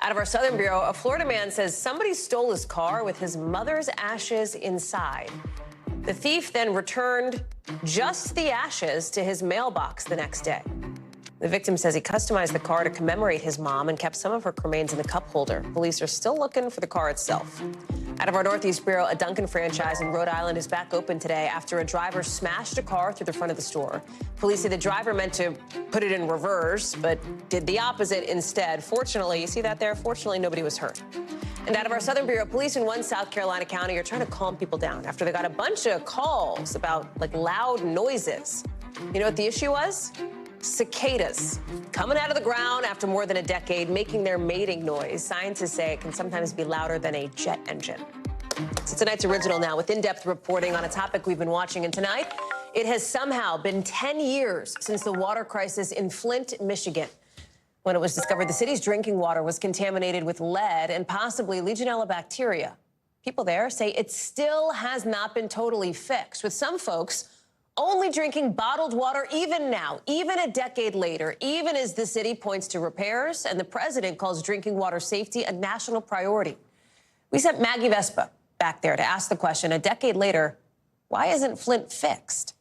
Out of our Southern Bureau, a Florida man says somebody stole his car with his mother's ashes inside. The thief then returned just the ashes to his mailbox the next day. The victim says he customized the car to commemorate his mom and kept some of her remains in the cup holder. Police are still looking for the car itself. Out of our Northeast Bureau, a Dunkin' franchise in Rhode Island is back open today after a driver smashed a car through the front of the store. Police say the driver meant to put it in reverse, but did the opposite instead. Fortunately, you see that there? Fortunately, nobody was hurt. And out of our Southern Bureau, police in one South Carolina county are trying to calm people down after they got a bunch of calls about, loud noises. You know what the issue was? Cicadas coming out of the ground after more than a decade, making their mating noise. Scientists say it can sometimes be louder than a jet engine. So tonight's original now with in-depth reporting on a topic we've been watching. And tonight, it has somehow been 10 years since the water crisis in Flint, Michigan. When it was discovered the city's drinking water was contaminated with lead and possibly Legionella bacteria. People there say it still has not been totally fixed, with some folks only drinking bottled water even now, even a decade later, even as the city points to repairs and the president calls drinking water safety a national priority. We sent Maggie Vespa back there to ask the question, a decade later, why isn't Flint fixed?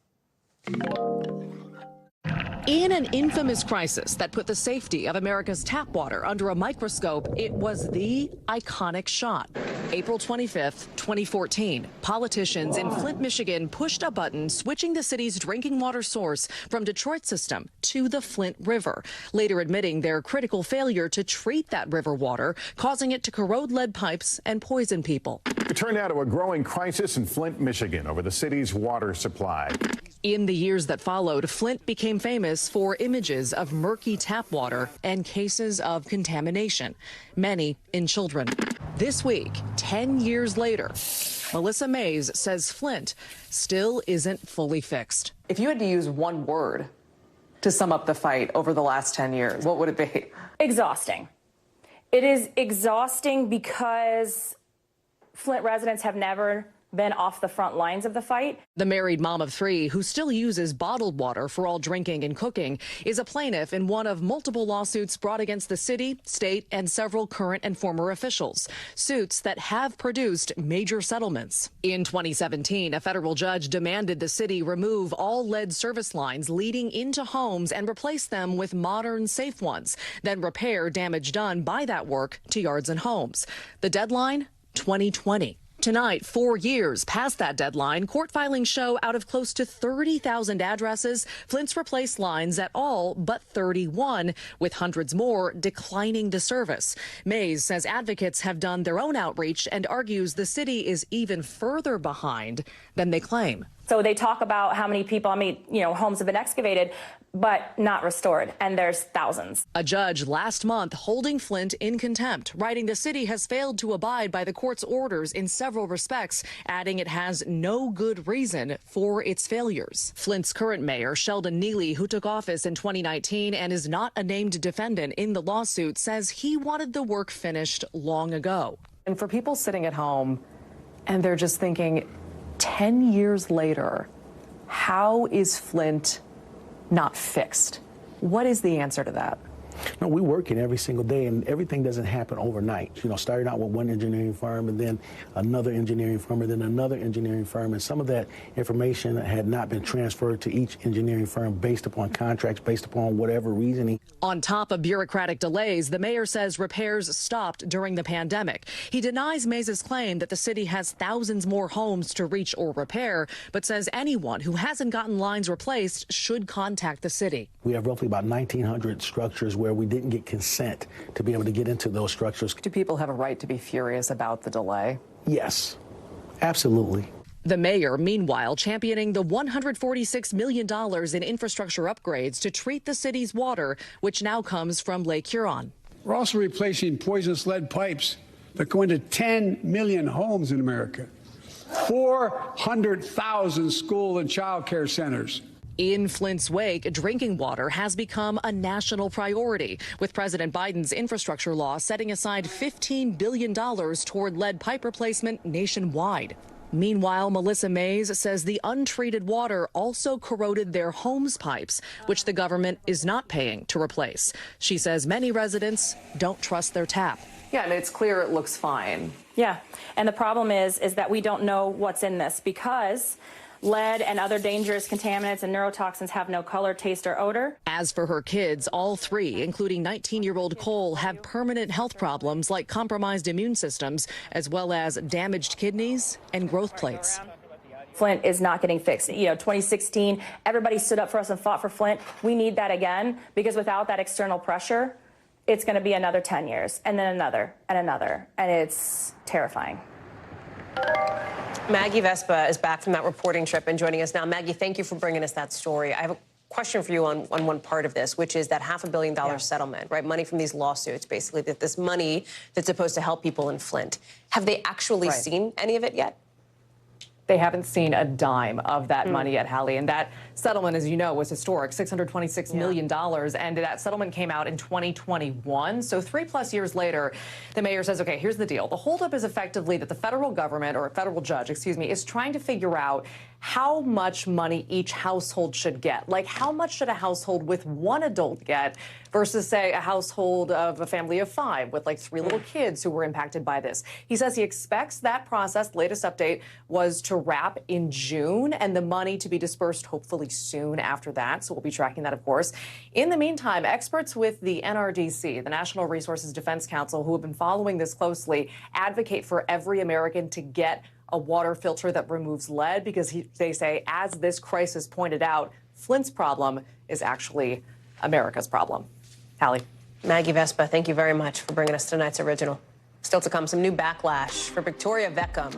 In an infamous crisis that put the safety of America's tap water under a microscope, it was the iconic shot. April 25th, 2014, politicians in Flint, Michigan pushed a button switching the city's drinking water source from Detroit's system to the Flint River, later admitting their critical failure to treat that river water, causing it to corrode lead pipes and poison people. It turned out to a growing crisis in Flint, Michigan over the city's water supply. In the years that followed, Flint became famous for images of murky tap water and cases of contamination, many in children. This week, 10 years later, Melissa Mays says Flint still isn't fully fixed. If you had to use one word to sum up the fight over the last 10 years, what would it be? Exhausting. It is exhausting because Flint residents have never been off the front lines of the fight. The married mom of three, who still uses bottled water for all drinking and cooking, is a plaintiff in one of multiple lawsuits brought against the city, state, and several current and former officials. Suits that have produced major settlements. In 2017, a federal judge demanded the city remove all lead service lines leading into homes and replace them with modern, safe ones, then repair damage done by that work to yards and homes. The deadline, 2020. Tonight, 4 years past that deadline, court filings show out of close to 30,000 addresses, Flint's replaced lines at all but 31, with hundreds more declining the service. Mays says advocates have done their own outreach and argues the city is even further behind than they claim. So they talk about how many people, homes have been excavated, but not restored, and there's thousands. A judge last month holding Flint in contempt, writing the city has failed to abide by the court's orders in several respects, adding it has no good reason for its failures. Flint's current mayor, Sheldon Neely, who took office in 2019 and is not a named defendant in the lawsuit, says he wanted the work finished long ago. And for people sitting at home and they're just thinking, 10 years later, how is Flint not fixed? What is the answer to that? No, we're working every single day, and everything doesn't happen overnight. You know, starting out with one engineering firm and then another engineering firm and then another engineering firm, and some of that information had not been transferred to each engineering firm based upon contracts, based upon whatever reasoning. On top of bureaucratic delays, the mayor says repairs stopped during the pandemic. He denies Maze's claim that the city has thousands more homes to reach or repair, but says anyone who hasn't gotten lines replaced should contact the city. We have roughly about 1,900 structures where we didn't get consent to be able to get into those structures. Do people have a right to be furious about the delay? Yes, absolutely. The mayor, meanwhile, championing the $146 million in infrastructure upgrades to treat the city's water, which now comes from Lake Huron. We're also replacing poisonous lead pipes that go into 10 million homes in America, 400,000 school and child care centers. In Flint's wake, drinking water has become a national priority, with President Biden's infrastructure law setting aside $15 billion toward lead pipe replacement nationwide. Meanwhile, Melissa Mays says the untreated water also corroded their homes' pipes, which the government is not paying to replace. She says many residents don't trust their tap. Yeah, and it's clear it looks fine. Yeah, and the problem is that we don't know what's in this because lead and other dangerous contaminants and neurotoxins have no color, taste, or odor. As for her kids, all three, including 19-year-old Cole, have permanent health problems like compromised immune systems, as well as damaged kidneys and growth plates. Flint is not getting fixed. You know, 2016, everybody stood up for us and fought for Flint. We need that again, because without that external pressure, it's going to be another 10 years, and then another, and another, and it's terrifying. Maggie Vespa is back from that reporting trip and joining us now. Maggie, thank you for bringing us that story. I have a question for you on one part of this, which is that $500 million settlement, right? Money from these lawsuits, basically, that this money that's supposed to help people in Flint. Have they actually seen any of it yet? They haven't seen a dime of that money yet, Hallie. And that settlement, as you know, was historic, $626 million. And that settlement came out in 2021. So 3+ years later, the mayor says, OK, here's the deal. The holdup is effectively that the federal government, or a federal judge, excuse me, is trying to figure out how much money each household should get. Like, how much should a household with one adult get versus, say, a household of a family of 5 with, like, 3 little kids who were impacted by this? He says he expects that process, latest update, was to wrap in June, and the money to be dispersed hopefully soon after that. So we'll be tracking that, of course. In the meantime, experts with the NRDC, the National Resources Defense Council, who have been following this closely, advocate for every American to get a water filter that removes lead, because they say, as this crisis pointed out, Flint's problem is actually America's problem. Hallie. Maggie Vespa, thank you very much for bringing us tonight's original. Still to come, some new backlash for Victoria Beckham,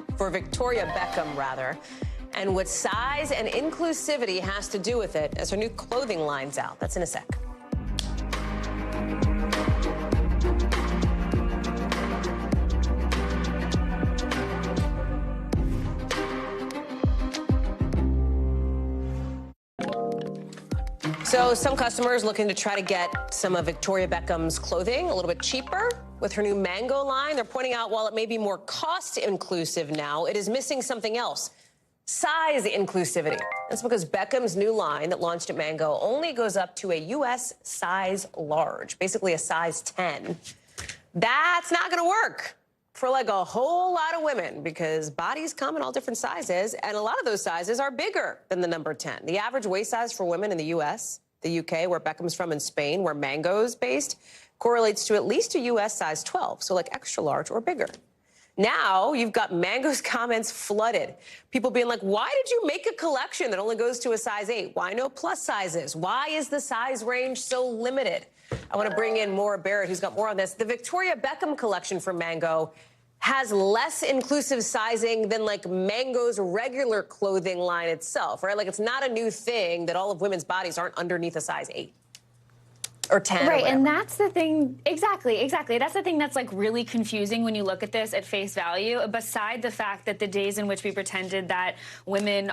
and what size and inclusivity has to do with it as her new clothing line's out. That's in a sec. So some customers looking to try to get some of Victoria Beckham's clothing a little bit cheaper with her new Mango line. They're pointing out while it may be more cost inclusive now, it is missing something else. Size inclusivity. That's because Beckham's new line that launched at Mango only goes up to a U.S. size large, basically a size 10. That's not going to work for like a whole lot of women, because bodies come in all different sizes, and a lot of those sizes are bigger than the number 10. The average waist size for women in the U.S., the UK, where Beckham's from, and Spain, where Mango's based, correlates to at least a U.S. size 12, so like extra large or bigger. Now you've got Mango's comments flooded. People being like, why did you make a collection that only goes to a size 8? Why no plus sizes? Why is the size range so limited? I want to bring in Maura Barrett, who's got more on this. The Victoria Beckham collection from Mango has less inclusive sizing than like Mango's regular clothing line itself, right? Like, it's not a new thing that all of women's bodies aren't underneath a size 8. Or 10. Right, and that's the thing, exactly. That's the thing that's like really confusing when you look at this at face value, beside the fact that the days in which we pretended that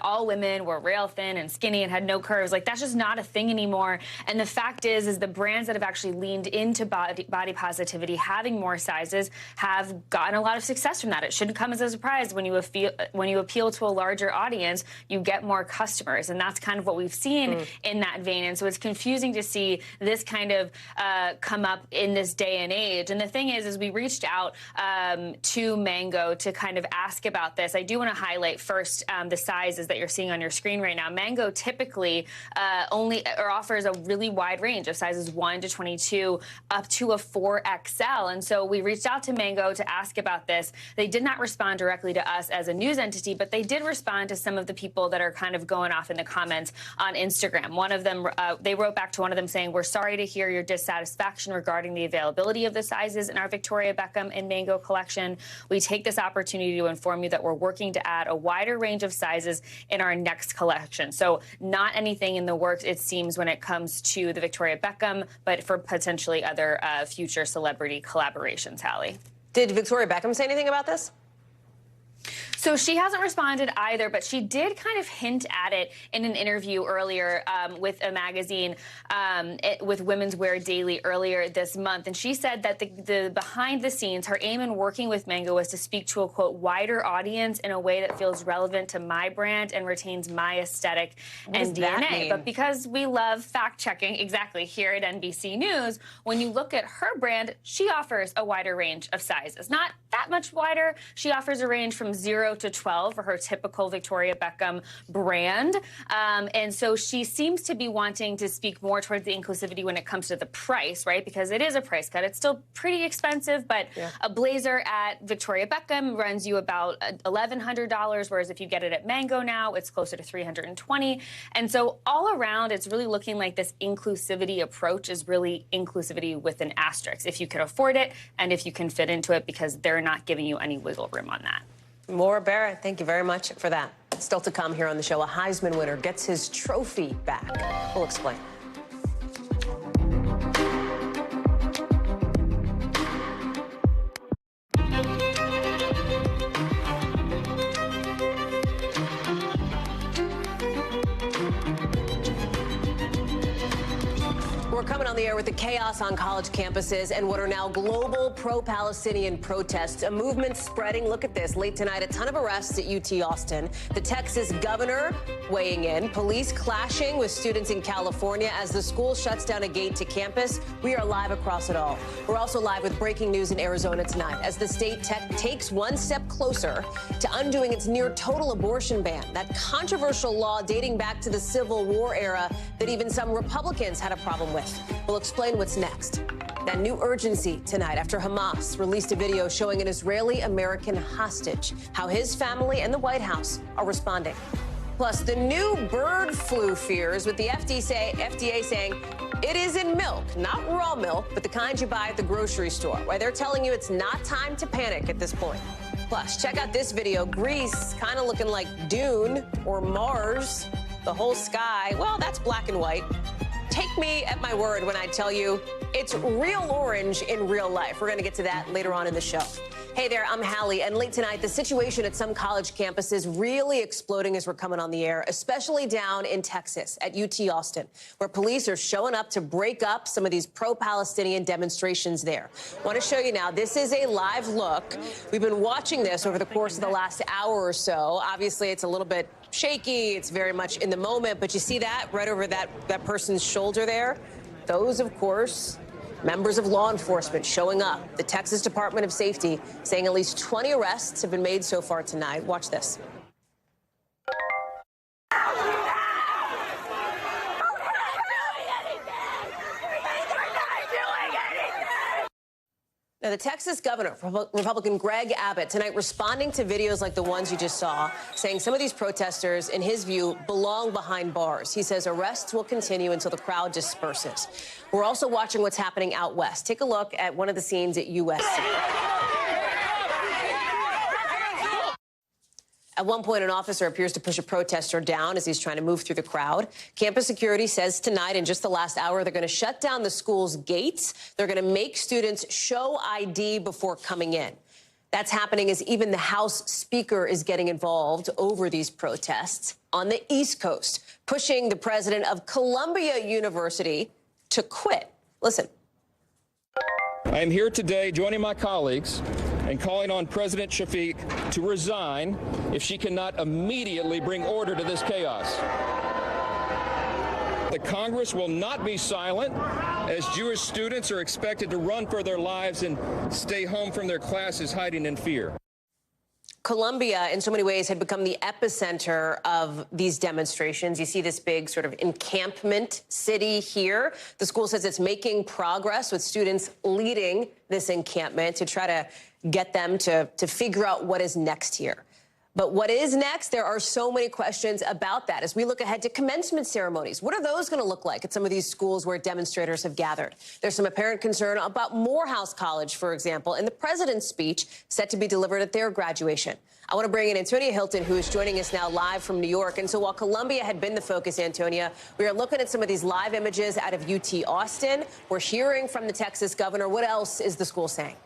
all women were rail thin and skinny and had no curves, like that's just not a thing anymore. And the fact is the brands that have actually leaned into body positivity, having more sizes, have gotten a lot of success from that. It shouldn't come as a surprise when you appeal to a larger audience, you get more customers. And that's kind of what we've seen in that vein. And so it's confusing to see this kind kind of come up in this day and age. And the thing is we reached out to Mango to kind of ask about this. I do want to highlight first the sizes that you're seeing on your screen right now. Mango typically offers a really wide range of sizes 1 to 22 up to a 4XL. And so we reached out to Mango to ask about this. They did not respond directly to us as a news entity, but they did respond to some of the people that are kind of going off in the comments on Instagram. One of them, they wrote back to one of them saying, "We're sorry to hear your dissatisfaction regarding the availability of the sizes in our Victoria Beckham and Mango collection. We take this opportunity to inform you that we're working to add a wider range of sizes in our next collection." So not anything in the works, it seems, when it comes to the Victoria Beckham, but for potentially other future celebrity collaborations, Hallie. Did Victoria Beckham say anything about this? So she hasn't responded either, but she did kind of hint at it in an interview earlier with a magazine, with Women's Wear Daily earlier this month. And she said that the behind the scenes, her aim in working with Mango was to speak to a, quote, wider audience in a way that feels relevant to my brand and retains my aesthetic and DNA. But because we love fact-checking, exactly, here at NBC News, when you look at her brand, she offers a wider range of sizes. Not that much wider. She offers a range from 0 to 12 for her typical Victoria Beckham brand. And so she seems to be wanting to speak more towards the inclusivity when it comes to the price, right? Because it is a price cut. It's still pretty expensive, but a blazer at Victoria Beckham runs you about $1,100, whereas if you get it at Mango now, it's closer to $320. And so all around, it's really looking like this inclusivity approach is really inclusivity with an asterisk, if you can afford it and if you can fit into it, because they're not giving you any wiggle room on that. Maura Barrett, thank you very much for that. Still to come here on the show, a Heisman winner gets his trophy back. We'll explain. We're coming on the air with the chaos on college campuses and what are now global pro-Palestinian protests. A movement spreading. Look at this. Late tonight, a ton of arrests at UT Austin. The Texas governor weighing in. Police clashing with students in California as the school shuts down a gate to campus. We are live across it all. We're also live with breaking news in Arizona tonight as the state takes one step closer to undoing its near total abortion ban. That controversial law dating back to the Civil War era that even some Republicans had a problem with. We'll explain what's next. That new urgency tonight after Hamas released a video showing an Israeli-American hostage, how his family and the White House are responding. Plus, the new bird flu fears with the FDA saying it is in milk, not raw milk, but the kind you buy at the grocery store, where they're telling you it's not time to panic at this point. Plus, check out this video. Greece kind of looking like Dune or Mars. The whole sky, well, that's black and white. Take me at my word when I tell you it's real orange in real life. We're going to get to that later on in the show. Hey there, I'm Hallie, and late tonight, the situation at some college campuses really exploding as we're coming on the air, especially down in Texas at UT Austin, where police are showing up to break up some of these pro-Palestinian demonstrations there. I want to show you now, this is a live look. We've been watching this over the course of the last hour or so. Obviously, it's a little bit shaky. It's very much in the moment, but you see that right over that person's shoulder there? Those, of course, members of law enforcement showing up. The Texas Department of Safety saying at least 20 arrests have been made so far tonight. Watch this. Now, the Texas governor, Republican Greg Abbott, tonight responding to videos like the ones you just saw, saying some of these protesters, in his view, belong behind bars. He says arrests will continue until the crowd disperses. We're also watching what's happening out west. Take a look at one of the scenes at USC. At one point, an officer appears to push a protester down as he's trying to move through the crowd. Campus security says tonight, in just the last hour, they're going to shut down the school's gates. They're going to make students show ID before coming in. That's happening as even the House Speaker is getting involved over these protests on the East Coast, pushing the president of Columbia University to quit. Listen. I am here today joining my colleagues and calling on President Shafiq to resign if she cannot immediately bring order to this chaos. that Congress will not be silent as Jewish students are expected to run for their lives and stay home from their classes hiding in fear. Columbia, in so many ways, had become the epicenter of these demonstrations. You see this big sort of encampment city here. The school says it's making progress with students leading this encampment to try to get them to figure out what is next here. But what is next? There are so many questions about that as we look ahead to commencement ceremonies. What are those going to look like at some of these schools where demonstrators have gathered? There's some apparent concern about Morehouse College, for example, and the president's speech set to be delivered at their graduation. I want to bring in Antonia Hilton, who is joining us now live from New York. And so while Columbia had been the focus, Antonia, we are looking at some of these live images out of UT Austin. We're hearing from the Texas governor. What else is the school saying?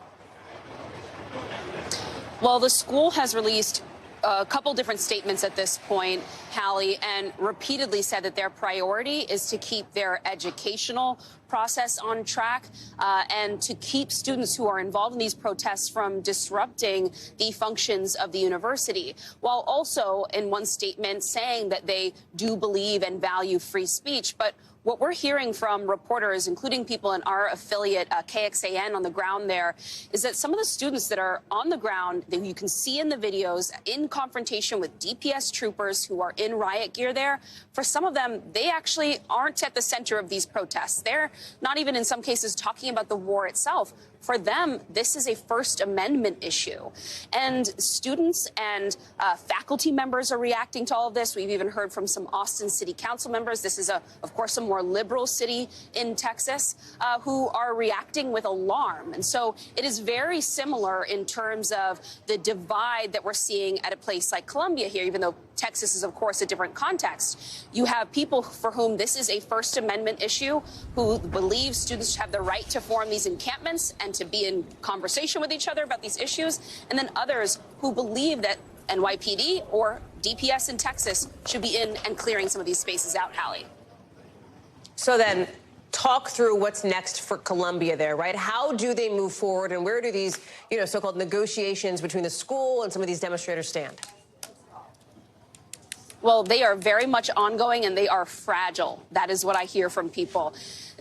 Well, the school has released a couple different statements at this point, Hallie, and repeatedly said that their priority is to keep their educational process on track and to keep students who are involved in these protests from disrupting the functions of the university, while also in one statement saying that they do believe and value free speech. But what we're hearing from reporters, including people in our affiliate KXAN on the ground there, is that some of the students that are on the ground that you can see in the videos in confrontation with DPS troopers who are in riot gear there, for some of them, they actually aren't at the center of these protests. They're not even in some cases talking about the war itself. For them, this is a First Amendment issue. And students and faculty members are reacting to all of this. We've even heard from some Austin City Council members. This is, of course, a more liberal city in Texas who are reacting with alarm. And so it is very similar in terms of the divide that we're seeing at a place like Columbia here, even though Texas is, of course, a different context. You have people for whom this is a First Amendment issue, who believe students have the right to form these encampments and to be in conversation with each other about these issues, and then others who believe that NYPD or DPS in Texas should be in and clearing some of these spaces out, Hallie. So then, talk through what's next for Columbia there, right? How do they move forward, and where do these, so-called negotiations between the school and some of these demonstrators stand? Well, they are very much ongoing, and they are fragile. That is what I hear from people.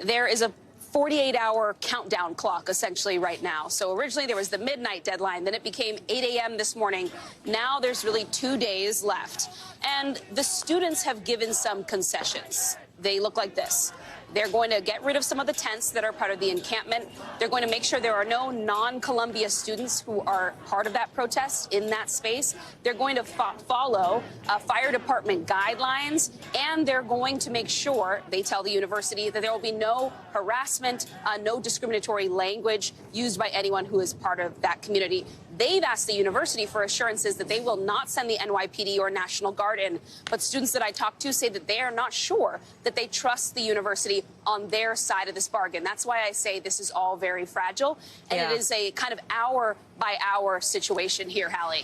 There is a 48-hour countdown clock, essentially, right now. So originally there was the midnight deadline, then it became 8 a.m. this morning. Now there's really 2 days left. And the students have given some concessions. They look like this. They're going to get rid of some of the tents that are part of the encampment. They're going to make sure there are no non-Columbia students who are part of that protest in that space. They're going to follow fire department guidelines, and they're going to make sure, they tell the university, that there will be no harassment, no discriminatory language used by anyone who is part of that community. They've asked the university for assurances that they will not send the NYPD or National Guard in. But students that I talked to say that they are not sure that they trust the university on their side of this bargain. That's why I say this is all very fragile. And it is a kind of hour-by-hour situation here, Hallie.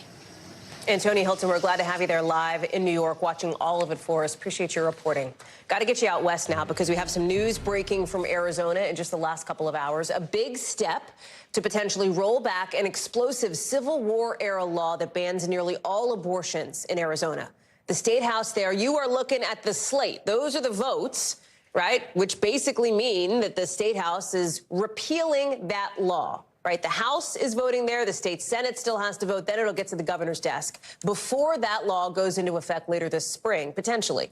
Antonia Hilton, we're glad to have you there live in New York, watching all of it for us. Appreciate your reporting. Got to get you out west now because we have some news breaking from Arizona in just the last couple of hours. A big step to potentially roll back an explosive Civil War-era law that bans nearly all abortions in Arizona. The State House there, you are looking at the slate. Those are the votes, right, which basically mean that the State House is repealing that law. Right, the House is voting there. The state Senate still has to vote. Then it'll get to the governor's desk before that law goes into effect later this spring, potentially.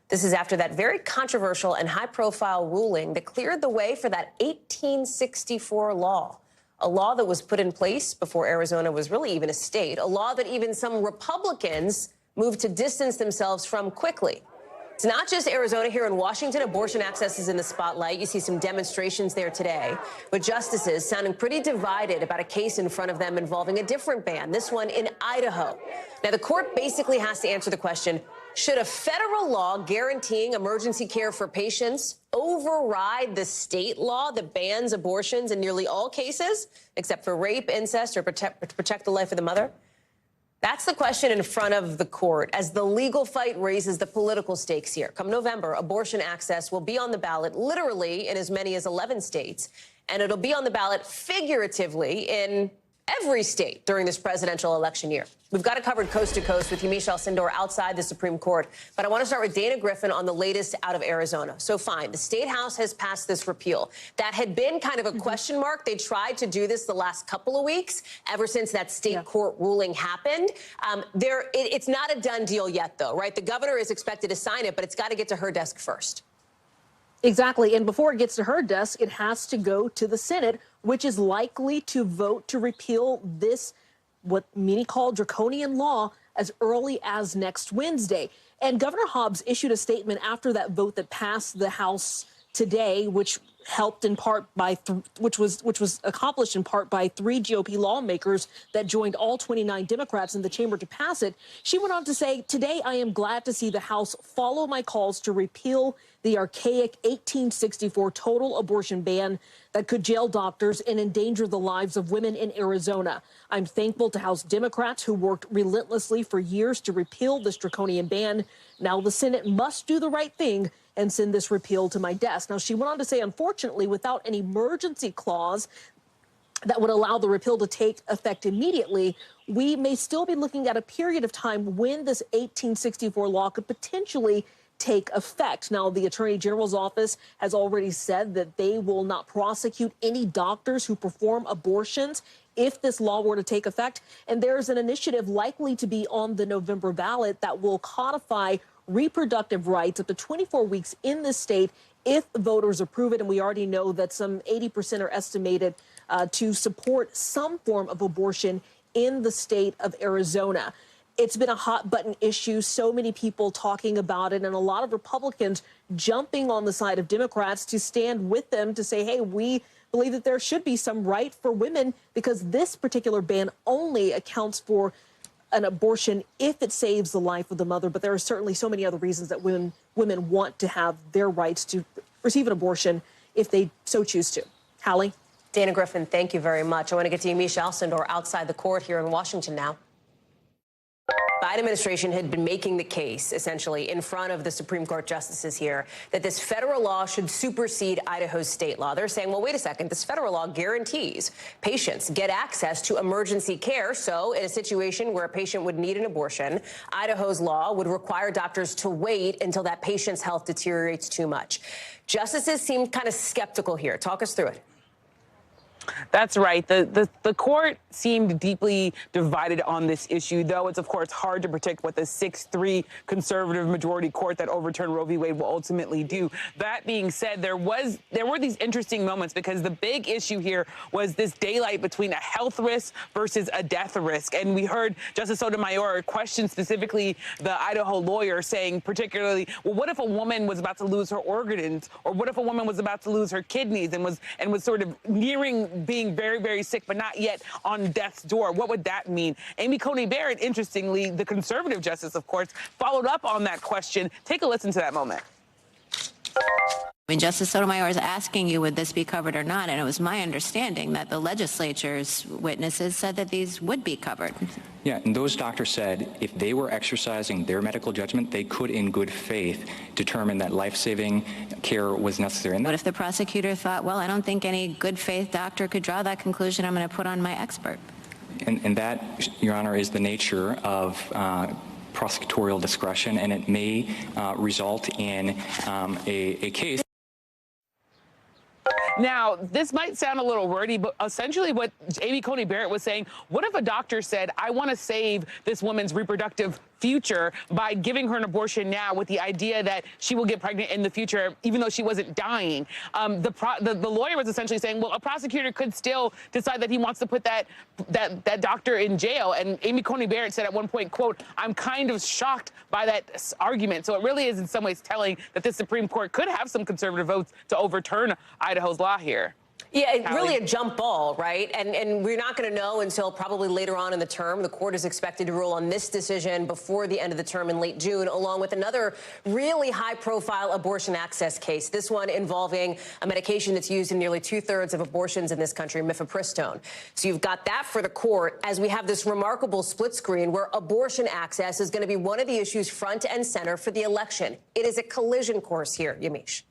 This is after that very controversial and high-profile ruling that cleared the way for that 1864 law, a law that was put in place before Arizona was really even a state, a law that even some Republicans moved to distance themselves from quickly. It's not just Arizona. Here in Washington, abortion access is in the spotlight. You see some demonstrations there today, with justices sounding pretty divided about a case in front of them involving a different ban, this one in Idaho. Now, the court basically has to answer the question, should a federal law guaranteeing emergency care for patients override the state law that bans abortions in nearly all cases, except for rape, incest, or protect the life of the mother? That's the question in front of the court as the legal fight raises the political stakes here. Come November, abortion access will be on the ballot literally in as many as 11 states, and it'll be on the ballot figuratively in every state during this presidential election year. We've got it covered coast to coast with Yamiche Alcindor outside the Supreme Court. But I want to start with Dana Griffin on the latest out of Arizona. So fine, the State House has passed this repeal. That had been kind of a question mark. They tried to do this the last couple of weeks, ever since that state court ruling happened. It's not a done deal yet, though, right? The governor is expected to sign it, but it's got to get to her desk first. Exactly. And before it gets to her desk, it has to go to the Senate, which is likely to vote to repeal this, what many call draconian law, as early as next Wednesday. And Governor Hobbs issued a statement after that vote that passed the House today, which helped in part by which was accomplished in part by 3 GOP lawmakers that joined all 29 Democrats in the chamber to pass it. She went on to say, "Today I am glad to see the House follow my calls to repeal the archaic 1864 total abortion ban that could jail doctors and endanger the lives of women in Arizona. I'm thankful to House Democrats who worked relentlessly for years to repeal this draconian ban. Now the Senate must do the right thing and send this repeal to my desk." Now, she went on to say, unfortunately, without an emergency clause that would allow the repeal to take effect immediately, we may still be looking at a period of time when this 1864 law could potentially take effect. Now, the Attorney General's office has already said that they will not prosecute any doctors who perform abortions if this law were to take effect. And there's an initiative likely to be on the November ballot that will codify reproductive rights up to 24 weeks in this state if voters approve it. And we already know that some 80% are estimated to support some form of abortion in the state of Arizona. It's been a hot button issue, so many people talking about it, and a lot of Republicans jumping on the side of Democrats to stand with them to say, hey, we believe that there should be some right for women, because this particular ban only accounts for an abortion if it saves the life of the mother. But there are certainly so many other reasons that women want to have their rights to receive an abortion if they so choose to. Hallie? Dana Griffin, thank you very much. I want to get to Yamiche Alcindor outside the court here in Washington now. Biden administration had been making the case, essentially, in front of the Supreme Court justices here, that this federal law should supersede Idaho's state law. They're saying, well, wait a second, this federal law guarantees patients get access to emergency care. So in a situation where a patient would need an abortion, Idaho's law would require doctors to wait until that patient's health deteriorates too much. Justices seem kind of skeptical here. Talk us through it. That's right. The court seemed deeply divided on this issue, though it's, of course, hard to predict what the 6-3 conservative majority court that overturned Roe v. Wade will ultimately do. That being said, there were these interesting moments, because the big issue here was this daylight between a health risk versus a death risk. And we heard Justice Sotomayor question specifically the Idaho lawyer saying particularly, well, what if a woman was about to lose her organs, or what if a woman was about to lose her kidneys and was sort of nearing being very, very sick, but not yet on death's door? What would that mean? Amy Coney Barrett, interestingly, the conservative justice, of course, followed up on that question. Take a listen to that moment. When Justice Sotomayor is asking you, would this be covered or not? And it was my understanding that the legislature's witnesses said that these would be covered. Yeah, and those doctors said if they were exercising their medical judgment, they could, in good faith, determine that life-saving care was necessary. And what if the prosecutor thought, well, I don't think any good faith doctor could draw that conclusion, I'm going to put on my expert? And that, Your Honor, is the nature of prosecutorial discretion, and it may result in a case. Now, this might sound a little wordy, but essentially what Amy Coney Barrett was saying, what if a doctor said, I want to save this woman's reproductive future by giving her an abortion now with the idea that she will get pregnant in the future, even though she wasn't dying? The lawyer was essentially saying, well, a prosecutor could still decide that he wants to put that doctor in jail. And Amy Coney Barrett said at one point, quote, I'm kind of shocked by that argument. So it really is in some ways telling that the Supreme Court could have some conservative votes to overturn Idaho's law here. Yeah, it's really a jump ball, right? And we're not going to know until probably later on in the term. The court is expected to rule on this decision before the end of the term in late June, along with another really high-profile abortion access case, this one involving a medication that's used in nearly 2/3 of abortions in this country, mifepristone. So you've got that for the court, as we have this remarkable split screen where abortion access is going to be one of the issues front and center for the election. It is a collision course here, Yamiche.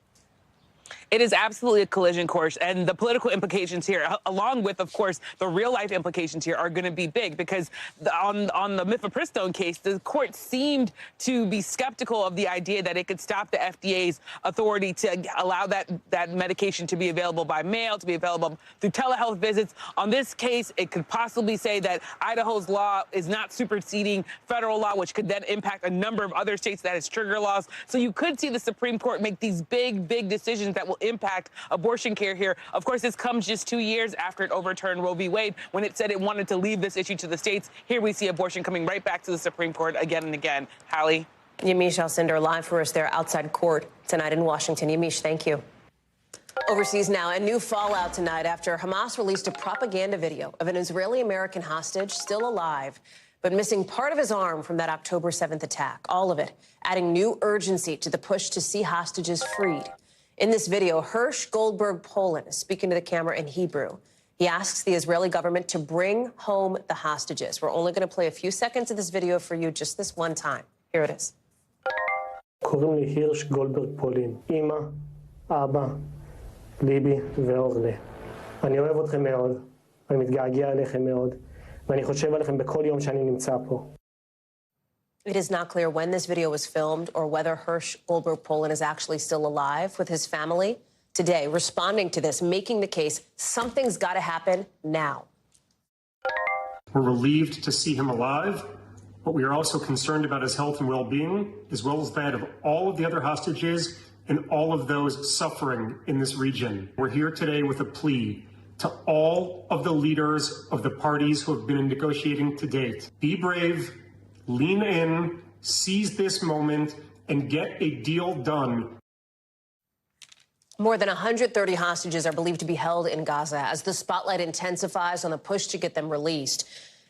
It is absolutely a collision course, and the political implications here, along with, of course, the real-life implications here, are going to be big because on the mifepristone case, the court seemed to be skeptical of the idea that it could stop the FDA's authority to allow that medication to be available by mail, to be available through telehealth visits. On this case, it could possibly say that Idaho's law is not superseding federal law, which could then impact a number of other states that has trigger laws. So you could see the Supreme Court make these big decisions that will impact abortion care here. Of course, this comes just 2 years after it overturned Roe v. Wade when it said it wanted to leave this issue to the states. Here we see abortion coming right back to the Supreme Court again and again. Hallie? Yamiche Alcindor live for us there outside court tonight in Washington. Yamiche, thank you. Overseas now, a new fallout tonight after Hamas released a propaganda video of an Israeli-American hostage still alive, but missing part of his arm from that October 7th attack. All of it adding new urgency to the push to see hostages freed. In this video, Hirsch Goldberg Polin is speaking to the camera in Hebrew. He asks the Israeli government to bring home the hostages. We're only going to play a few seconds of this video for you just this one time. Here it is. קוראים לי הירש גולדברג פולין. אמא, אבא, ליבי ואורלי. אני אוהב אתכם מאוד, אני מתגעגע אליכם מאוד, ואני חושב עליכם בכל יום שאני נמצא פה. It is not clear when this video was filmed or whether Hirsch Goldberg Polin is actually still alive with his family. Today, responding to this, making the case, something's got to happen now. We're relieved to see him alive, but we are also concerned about his health and well-being, as well as that of all of the other hostages and all of those suffering in this region. We're here today with a plea to all of the leaders of the parties who have been negotiating to date. Be brave, lean in, seize this moment, and get a deal done. More than 130 hostages are believed to be held in Gaza as the spotlight intensifies on the push to get them released.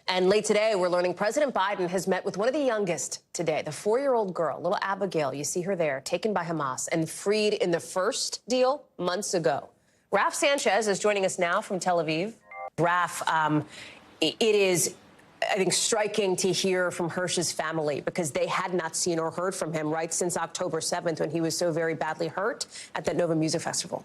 And late today, we're learning President Biden has met with one of the youngest today, the 4-year-old girl, little Abigail. You see her there, taken by Hamas and freed in the first deal months ago. Raf Sanchez is joining us now from Tel Aviv. Raf, it is, I think, striking to hear from Hirsch's family because they had not seen or heard from him right since October 7th when he was so very badly hurt at that Nova Music Festival.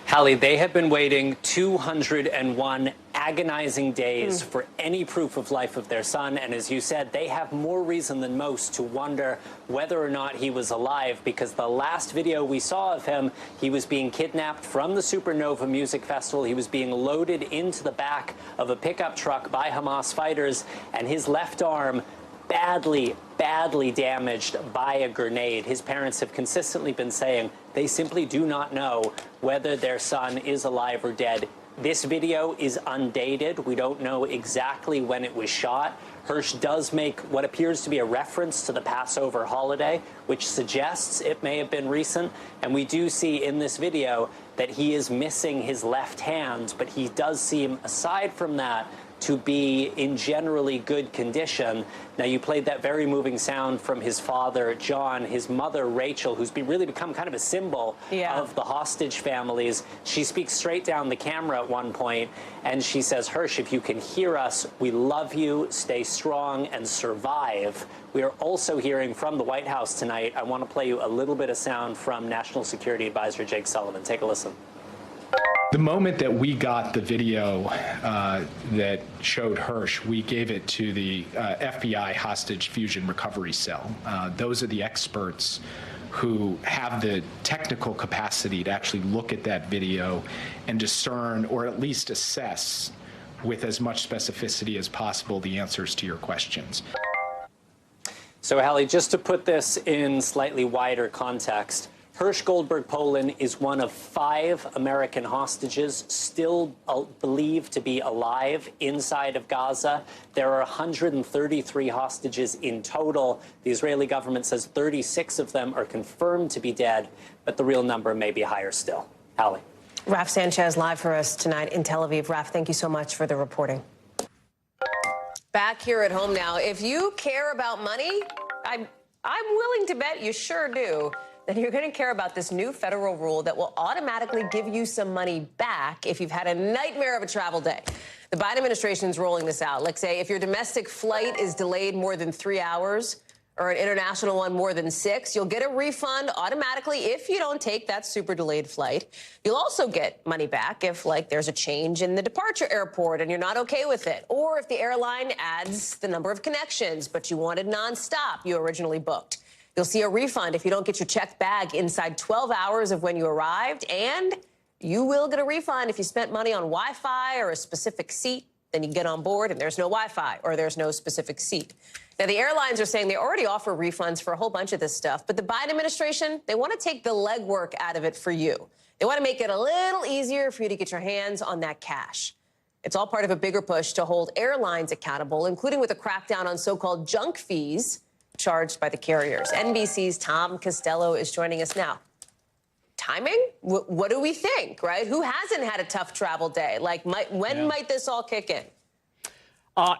Hallie, they have been waiting 201 agonizing days for any proof of life of their son. And as you said, they have more reason than most to wonder whether or not he was alive, because the last video we saw of him, he was being kidnapped from the Supernova Music Festival. He was being loaded into the back of a pickup truck by Hamas fighters, and his left arm badly damaged by a grenade. His parents have consistently been saying they simply do not know whether their son is alive or dead. This video is undated. We don't know exactly when it was shot. Hirsch does make what appears to be a reference to the Passover holiday, which suggests it may have been recent. And we do see in this video that he is missing his left hand, but he does seem, aside from that, to be in generally good condition. Now, you played that very moving sound from his father, John, his mother, Rachel, who's really become kind of a symbol of the hostage families. She speaks straight down the camera at one point, and she says, Hirsch, if you can hear us, we love you, stay strong, and survive. We are also hearing from the White House tonight. I want to play you a little bit of sound from National Security Advisor Jake Sullivan. Take a listen. The moment that we got the video that showed Hirsch, we gave it to the FBI Hostage Fusion Recovery Cell. Those are the experts who have the technical capacity to actually look at that video and discern, or at least assess with as much specificity as possible, the answers to your questions. So, Hallie, just to put this in slightly wider context, Hirsch Goldberg Polin is one of 5 American hostages still believed to be alive inside of Gaza. There are 133 hostages in total. The Israeli government says 36 of them are confirmed to be dead, but the real number may be higher still. Hallie. Raf Sanchez live for us tonight in Tel Aviv. Raf, thank you so much for the reporting. Back here at home now, if you care about money, I'm willing to bet you sure do, then you're going to care about this new federal rule that will automatically give you some money back if you've had a nightmare of a travel day. The Biden administration is rolling this out. Like, say, if your domestic flight is delayed more than 3 hours, or an international one more than 6, you'll get a refund automatically if you don't take that super delayed flight. You'll also get money back if, like, there's a change in the departure airport and you're not okay with it, or if the airline adds the number of connections, but you wanted nonstop you originally booked. You'll see a refund if you don't get your checked bag inside 12 hours of when you arrived, and you will get a refund if you spent money on Wi-Fi or a specific seat. Then you get on board and there's no Wi-Fi or there's no specific seat. Now, the airlines are saying they already offer refunds for a whole bunch of this stuff, but the Biden administration, they want to take the legwork out of it for you. They want to make it a little easier for you to get your hands on that cash. It's all part of a bigger push to hold airlines accountable, including with a crackdown on so-called junk fees charged by the carriers. NBC's Tom Costello is joining us now. Timing? What do we think, right? Who hasn't had a tough travel day? Like, when might this all kick in?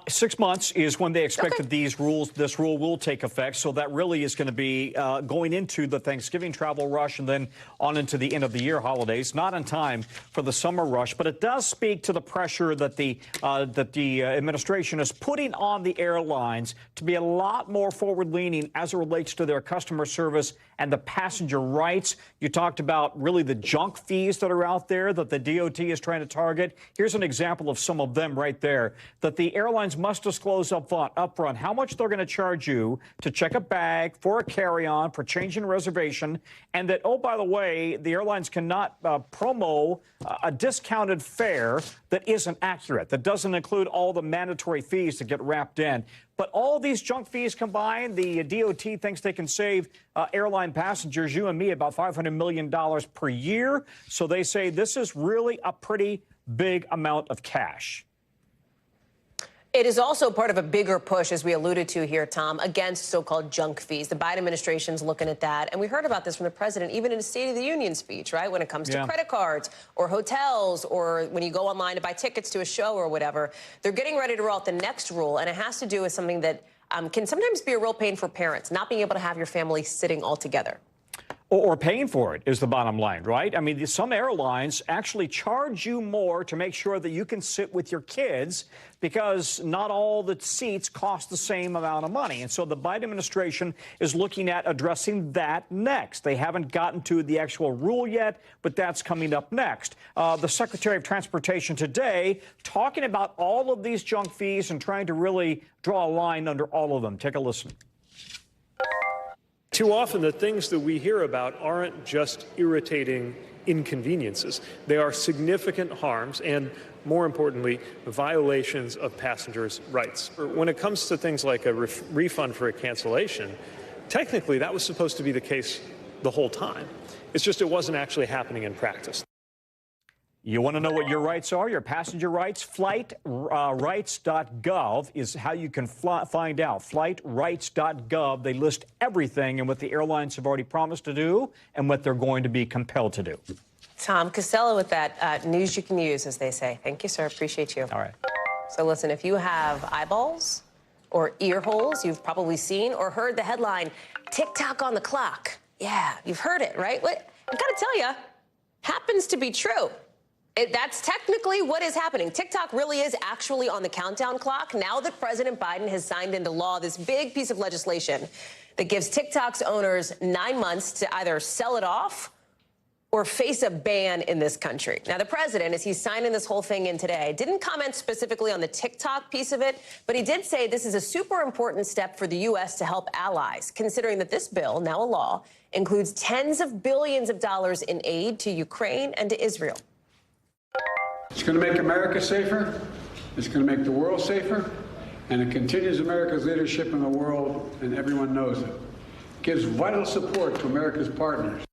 6 months is when they expect that this rule will take effect. So that really is going to be going into the Thanksgiving travel rush and then on into the end of the year holidays. Not in time for the summer rush, but it does speak to the pressure that the administration is putting on the airlines to be a lot more forward-leaning as it relates to their customer service and the passenger rights. You talked about really the junk fees that are out there that the DOT is trying to target. Here's an example of some of them right there, that the airlines must disclose upfront how much they're going to charge you to check a bag, for a carry-on, for changing a reservation, and that, oh, by the way, the airlines cannot promo a discounted fare that isn't accurate, that doesn't include all the mandatory fees that get wrapped in. But all these junk fees combined, the DOT thinks they can save airline passengers, you and me, about $500 million per year. So they say this is really a pretty big amount of cash. It is also part of a bigger push, as we alluded to here, Tom, against so-called junk fees. The Biden administration's looking at that. And we heard about this from the president, even in his State of the Union speech, right? When it comes to credit cards or hotels or when you go online to buy tickets to a show or whatever. They're getting ready to roll out the next rule, and it has to do with something that can sometimes be a real pain for parents, not being able to have your family sitting all together. Or paying for it is the bottom line, right? I mean, some airlines actually charge you more to make sure that you can sit with your kids because not all the seats cost the same amount of money. And so the Biden administration is looking at addressing that next. They haven't gotten to the actual rule yet, but that's coming up next. The Secretary of Transportation today talking about all of these junk fees and trying to really draw a line under all of them. Take a listen. Too often, the things that we hear about aren't just irritating inconveniences. They are significant harms and, more importantly, violations of passengers' rights. When it comes to things like a refund for a cancellation, technically that was supposed to be the case the whole time. It's just it wasn't actually happening in practice. You want to know what your rights are, your passenger rights? Flightrights.gov is how you can find out. Flightrights.gov. They list everything and what the airlines have already promised to do and what they're going to be compelled to do. Tom Costello with that news you can use, as they say. Thank you, sir. Appreciate you. All right. So listen, if you have eyeballs or ear holes, you've probably seen or heard the headline, TikTok on the clock. Yeah, you've heard it, right? What I got to tell you, happens to be true. That's technically what is happening. TikTok really is actually on the countdown clock now that President Biden has signed into law this big piece of legislation that gives TikTok's owners 9 months to either sell it off or face a ban in this country. Now, the president, as he's signing this whole thing in today, didn't comment specifically on the TikTok piece of it, but he did say this is a super important step for the U.S. to help allies, considering that this bill, now a law, includes tens of billions of dollars in aid to Ukraine and to Israel. It's going to make America safer, it's going to make the world safer, and it continues America's leadership in the world, and everyone knows it. It gives vital support to America's partners.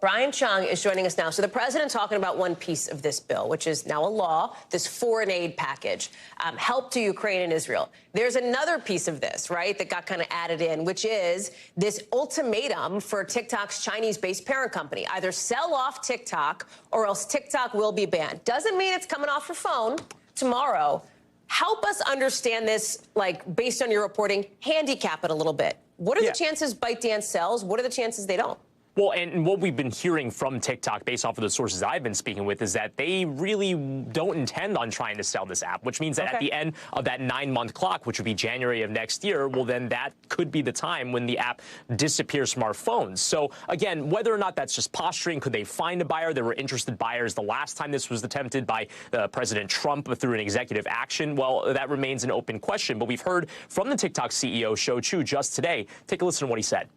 Brian Chung is joining us now. So the president talking about one piece of this bill, which is now a law, this foreign aid package, help to Ukraine and Israel. There's another piece of this, right, that got kind of added in, which is this ultimatum for TikTok's Chinese-based parent company. Either sell off TikTok or else TikTok will be banned. Doesn't mean it's coming off your phone tomorrow. Help us understand this, like, based on your reporting, handicap it a little bit. What are the chances ByteDance sells? What are the chances they don't? Well, and what we've been hearing from TikTok, based off of the sources I've been speaking with, is that they really don't intend on trying to sell this app, which means that at the end of that 9-month clock, which would be January of next year, well, then that could be the time when the app disappears from our phones. So, again, whether or not that's just posturing, could they find a buyer? There were interested buyers the last time this was attempted by President Trump through an executive action. Well, that remains an open question. But we've heard from the TikTok CEO, Shou Chew, just today. Take a listen to what he said.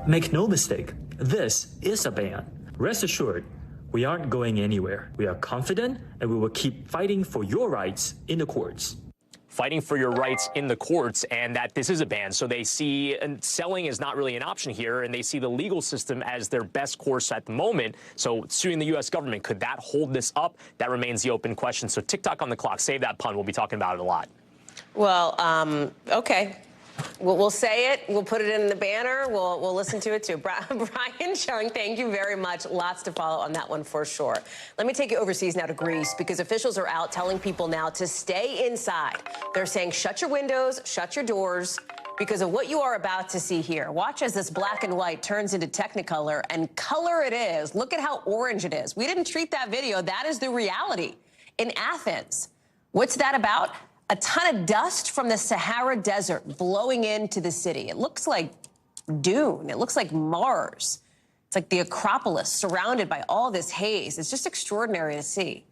Make no mistake, this is a ban. Rest assured, we aren't going anywhere. We are confident and we will keep fighting for your rights in the courts. Fighting for your rights in the courts, and that this is a ban. So they see selling is not really an option here, and they see the legal system as their best course at the moment. So suing the U.S. government, could that hold this up? That remains the open question. So TikTok on the clock. Save that pun. We'll be talking about it a lot. Well, okay. We'll say it. We'll put it in the banner. We'll listen to it, too. Brian Chung, thank you very much. Lots to follow on that one for sure. Let me take you overseas now to Greece, because officials are out telling people now to stay inside. They're saying shut your windows, shut your doors, because of what you are about to see here. Watch as this black and white turns into Technicolor, and color it is. Look at how orange it is. We didn't treat that video. That is the reality in Athens. What's that about? A ton of dust from the Sahara Desert blowing into the city. It looks like Dune. It looks like Mars. It's like the Acropolis surrounded by all this haze. It's just extraordinary to see.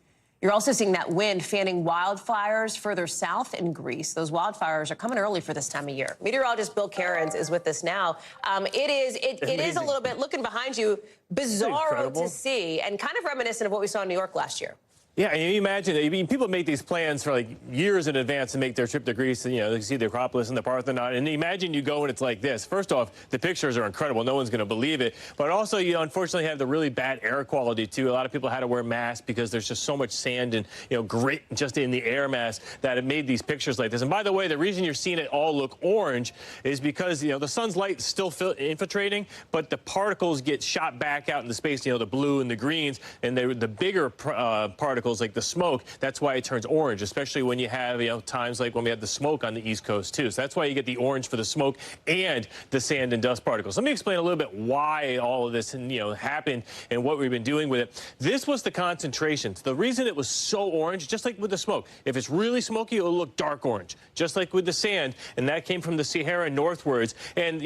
You're also seeing that wind fanning wildfires further south in Greece. Those wildfires are coming early for this time of year. Meteorologist Bill Cairns is with us now. It is a little bit, looking behind you, bizarro to see and kind of reminiscent of what we saw in New York last year. Yeah, and you imagine, people make these plans for like years in advance to make their trip to Greece, and, they see the Acropolis and the Parthenon, and imagine you go and it's like this. First off, the pictures are incredible. No one's going to believe it. But also, you unfortunately have the really bad air quality, too. A lot of people had to wear masks because there's just so much sand and, grit just in the air mass that it made these pictures like this. And by the way, the reason you're seeing it all look orange is because, the sun's light is still infiltrating, but the particles get shot back out into space, the blue and the greens, and the bigger particles, like the smoke, that's why it turns orange, especially when you have, times like when we had the smoke on the East Coast, too. So that's why you get the orange for the smoke and the sand and dust particles. Let me explain a little bit why all of this, happened and what we've been doing with it. This was the concentrations. The reason it was so orange, just like with the smoke, if it's really smoky, it'll look dark orange, just like with the sand, and that came from the Sahara northwards. And,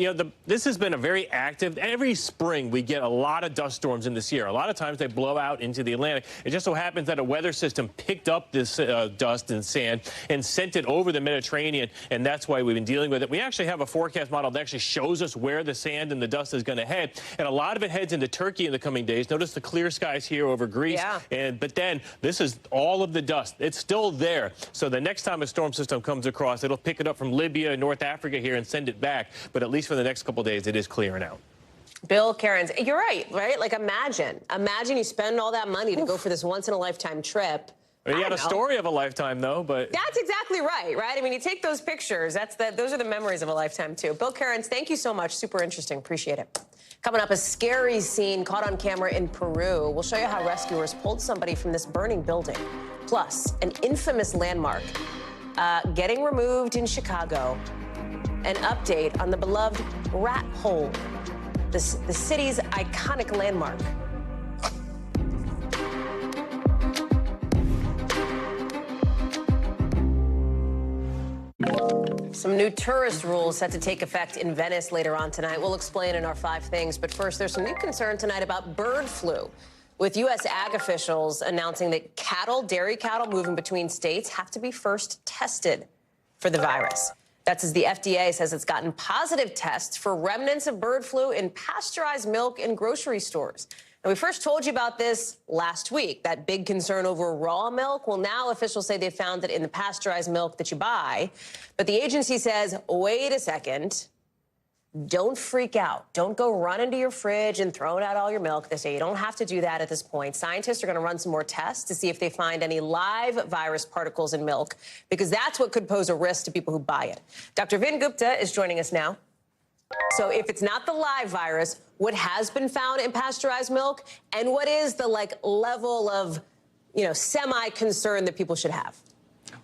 this has been a very active, every spring we get a lot of dust storms in this year. A lot of times they blow out into the Atlantic. It just so happens that a weather system picked up this dust and sand and sent it over the Mediterranean, and that's why we've been dealing with it. We actually have a forecast model that actually shows us where the sand and the dust is going to head, and a lot of it heads into Turkey in the coming days. Notice the clear skies here over Greece, but then this is all of the dust. It's still there. So the next time a storm system comes across, it'll pick it up from Libya and North Africa here and send it back, but at least for the next couple days, it is clearing out. Bill Cairns, you're right? Like, imagine you spend all that money to go for this once-in-a-lifetime trip. You had a story of a lifetime, though, but... That's exactly right? I mean, you take those pictures, those are the memories of a lifetime, too. Bill Cairns, thank you so much. Super interesting. Appreciate it. Coming up, a scary scene caught on camera in Peru. We'll show you how rescuers pulled somebody from this burning building. Plus, an infamous landmark getting removed in Chicago. An update on the beloved Rat Hole, the city's iconic landmark. Some new tourist rules set to take effect in Venice later on tonight. We'll explain in our 5 things. But first, there's some new concern tonight about bird flu, with U.S. ag officials announcing that dairy cattle moving between states have to be first tested for the virus. That's as the FDA says it's gotten positive tests for remnants of bird flu in pasteurized milk in grocery stores. And we first told you about this last week, that big concern over raw milk. Well, now officials say they found it in the pasteurized milk that you buy. But the agency says, wait a second, don't freak out. Don't go run into your fridge and throw out all your milk. They say you don't have to do that at this point. Scientists are going to run some more tests to see if they find any live virus particles in milk, because that's what could pose a risk to people who buy it. Dr. Vin Gupta is joining us now. So if it's not the live virus, what has been found in pasteurized milk, and what is the level of, semi-concern that people should have?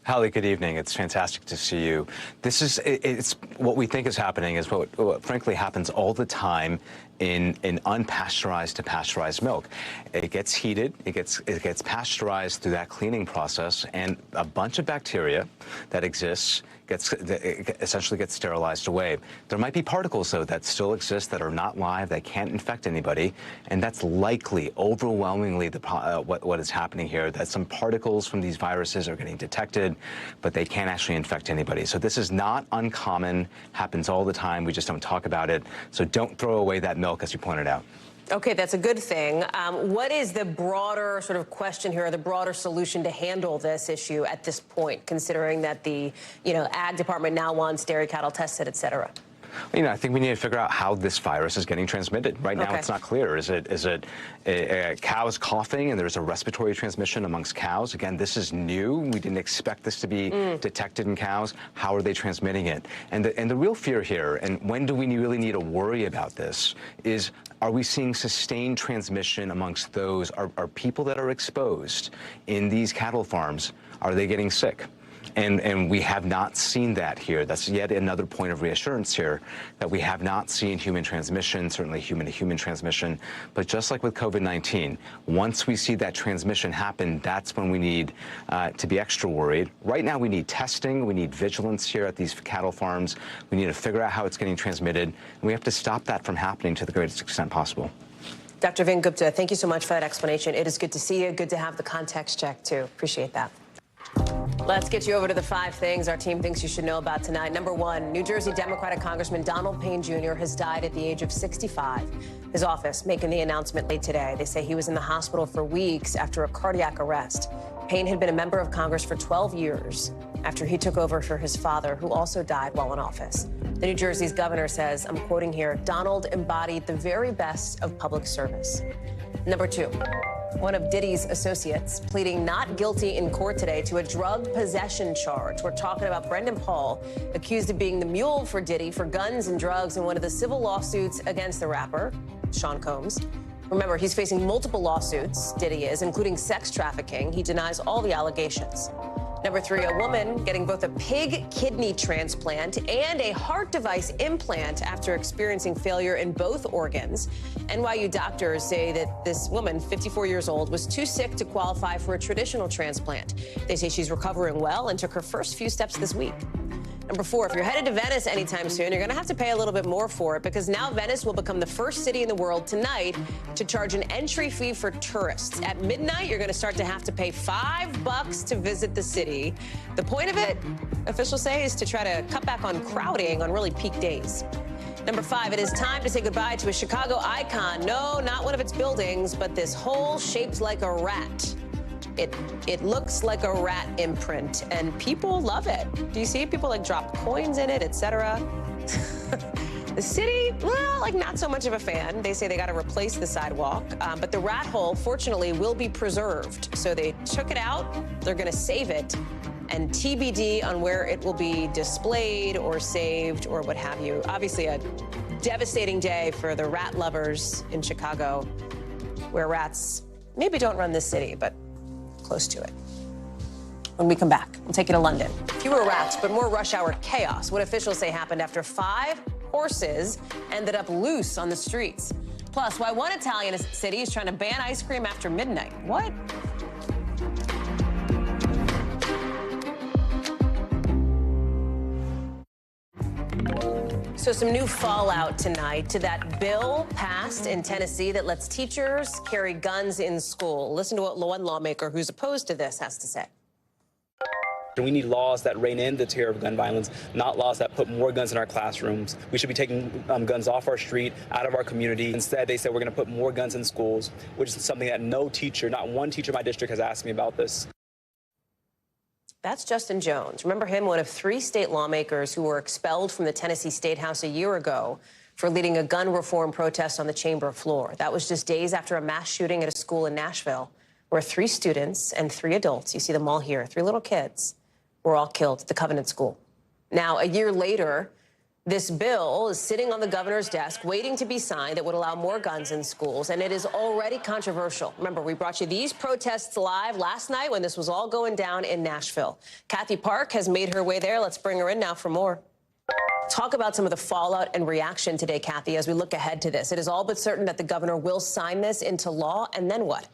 Hallie, good evening. It's fantastic to see you. It's what we think is happening is what frankly happens all the time in unpasteurized to pasteurized milk. It gets heated, it gets pasteurized through that cleaning process, and a bunch of bacteria that exists essentially gets sterilized away. There might be particles, though, that still exist that are not live, that can't infect anybody, and that's likely, overwhelmingly, what is happening here, that some particles from these viruses are getting detected, but they can't actually infect anybody. So this is not uncommon, happens all the time, we just don't talk about it. So don't throw away that milk, as you pointed out. Okay, that's a good thing. What is the broader sort of question here, or the broader solution to handle this issue at this point, considering that the, Ag Department now wants dairy cattle tested, et cetera? I think we need to figure out how this virus is getting transmitted. Right now, it's not clear. Is it cows coughing and there's a respiratory transmission amongst cows? Again, this is new. We didn't expect this to be detected in cows. How are they transmitting it? And the real fear here, and when do we really need to worry about this, is are we seeing sustained transmission amongst those? Are people that are exposed in these cattle farms, are they getting sick? And we have not seen that here. That's yet another point of reassurance here, that we have not seen human transmission, certainly human-to-human transmission. But just like with COVID-19, once we see that transmission happen, that's when we need to be extra worried. Right now, we need testing. We need vigilance here at these cattle farms. We need to figure out how it's getting transmitted. And we have to stop that from happening to the greatest extent possible. Dr. Vin Gupta, thank you so much for that explanation. It is good to see you. Good to have the context check, too. Appreciate that. Let's get you over to the 5 things our team thinks you should know about tonight. Number 1, New Jersey Democratic Congressman Donald Payne Jr. has died at the age of 65. His office making the announcement late today. They say he was in the hospital for weeks after a cardiac arrest. Payne had been a member of Congress for 12 years after he took over for his father, who also died while in office. The New Jersey's governor says, I'm quoting here, Donald embodied the very best of public service. Number 2. One of Diddy's associates pleading not guilty in court today to a drug possession charge. We're talking about Brendan Paul, accused of being the mule for Diddy for guns and drugs in one of the civil lawsuits against the rapper, Sean Combs. Remember, he's facing multiple lawsuits, Diddy is, including sex trafficking. He denies all the allegations. Number 3, a woman getting both a pig kidney transplant and a heart device implant after experiencing failure in both organs. NYU doctors say that this woman, 54 years old, was too sick to qualify for a traditional transplant. They say she's recovering well and took her first few steps this week. Number 4, if you're headed to Venice anytime soon, you're going to have to pay a little bit more for it, because now Venice will become the first city in the world tonight to charge an entry fee for tourists. At midnight, you're going to start to have to pay $5 to visit the city. The point of it, officials say, is to try to cut back on crowding on really peak days. Number 5, it is time to say goodbye to a Chicago icon. No, not one of its buildings, but this hole shaped like a rat. It looks like a rat imprint, and people love it. Do you see people drop coins in it, etc.? The city, well, not so much of a fan. They say they got to replace the sidewalk, but the rat hole, fortunately, will be preserved. So they took it out, they're going to save it, and TBD on where it will be displayed or saved or what have you. Obviously, a devastating day for the rat lovers in Chicago, where rats maybe don't run this city, but close to it. When we come back, we'll take you to London. Fewer rats, but more rush hour chaos. What officials say happened after 5 horses ended up loose on the streets. Plus, why one Italian city is trying to ban ice cream after midnight. What? So some new fallout tonight to that bill passed in Tennessee that lets teachers carry guns in school. Listen to what one lawmaker who's opposed to this has to say. We need laws that rein in the terror of gun violence, not laws that put more guns in our classrooms. We should be taking guns off our street, out of our community. Instead, they said we're going to put more guns in schools, which is something that no teacher, not one teacher in my district has asked me about this. That's Justin Jones. Remember him, one of 3 state lawmakers who were expelled from the Tennessee State House a year ago for leading a gun reform protest on the chamber floor. That was just days after a mass shooting at a school in Nashville, where 3 students and 3 adults, you see them all here, 3 little kids, were all killed at the Covenant School. Now, a year later, This bill is sitting on the governor's desk waiting to be signed that would allow more guns in schools, and it is already controversial. Remember, we brought you these protests live last night when this was all going down in Nashville. Kathy Park has made her way there. Let's bring her in now for more. Talk about some of the fallout and reaction today, Kathy, as we look ahead to this. It is all but certain that the governor will sign this into law, and then what?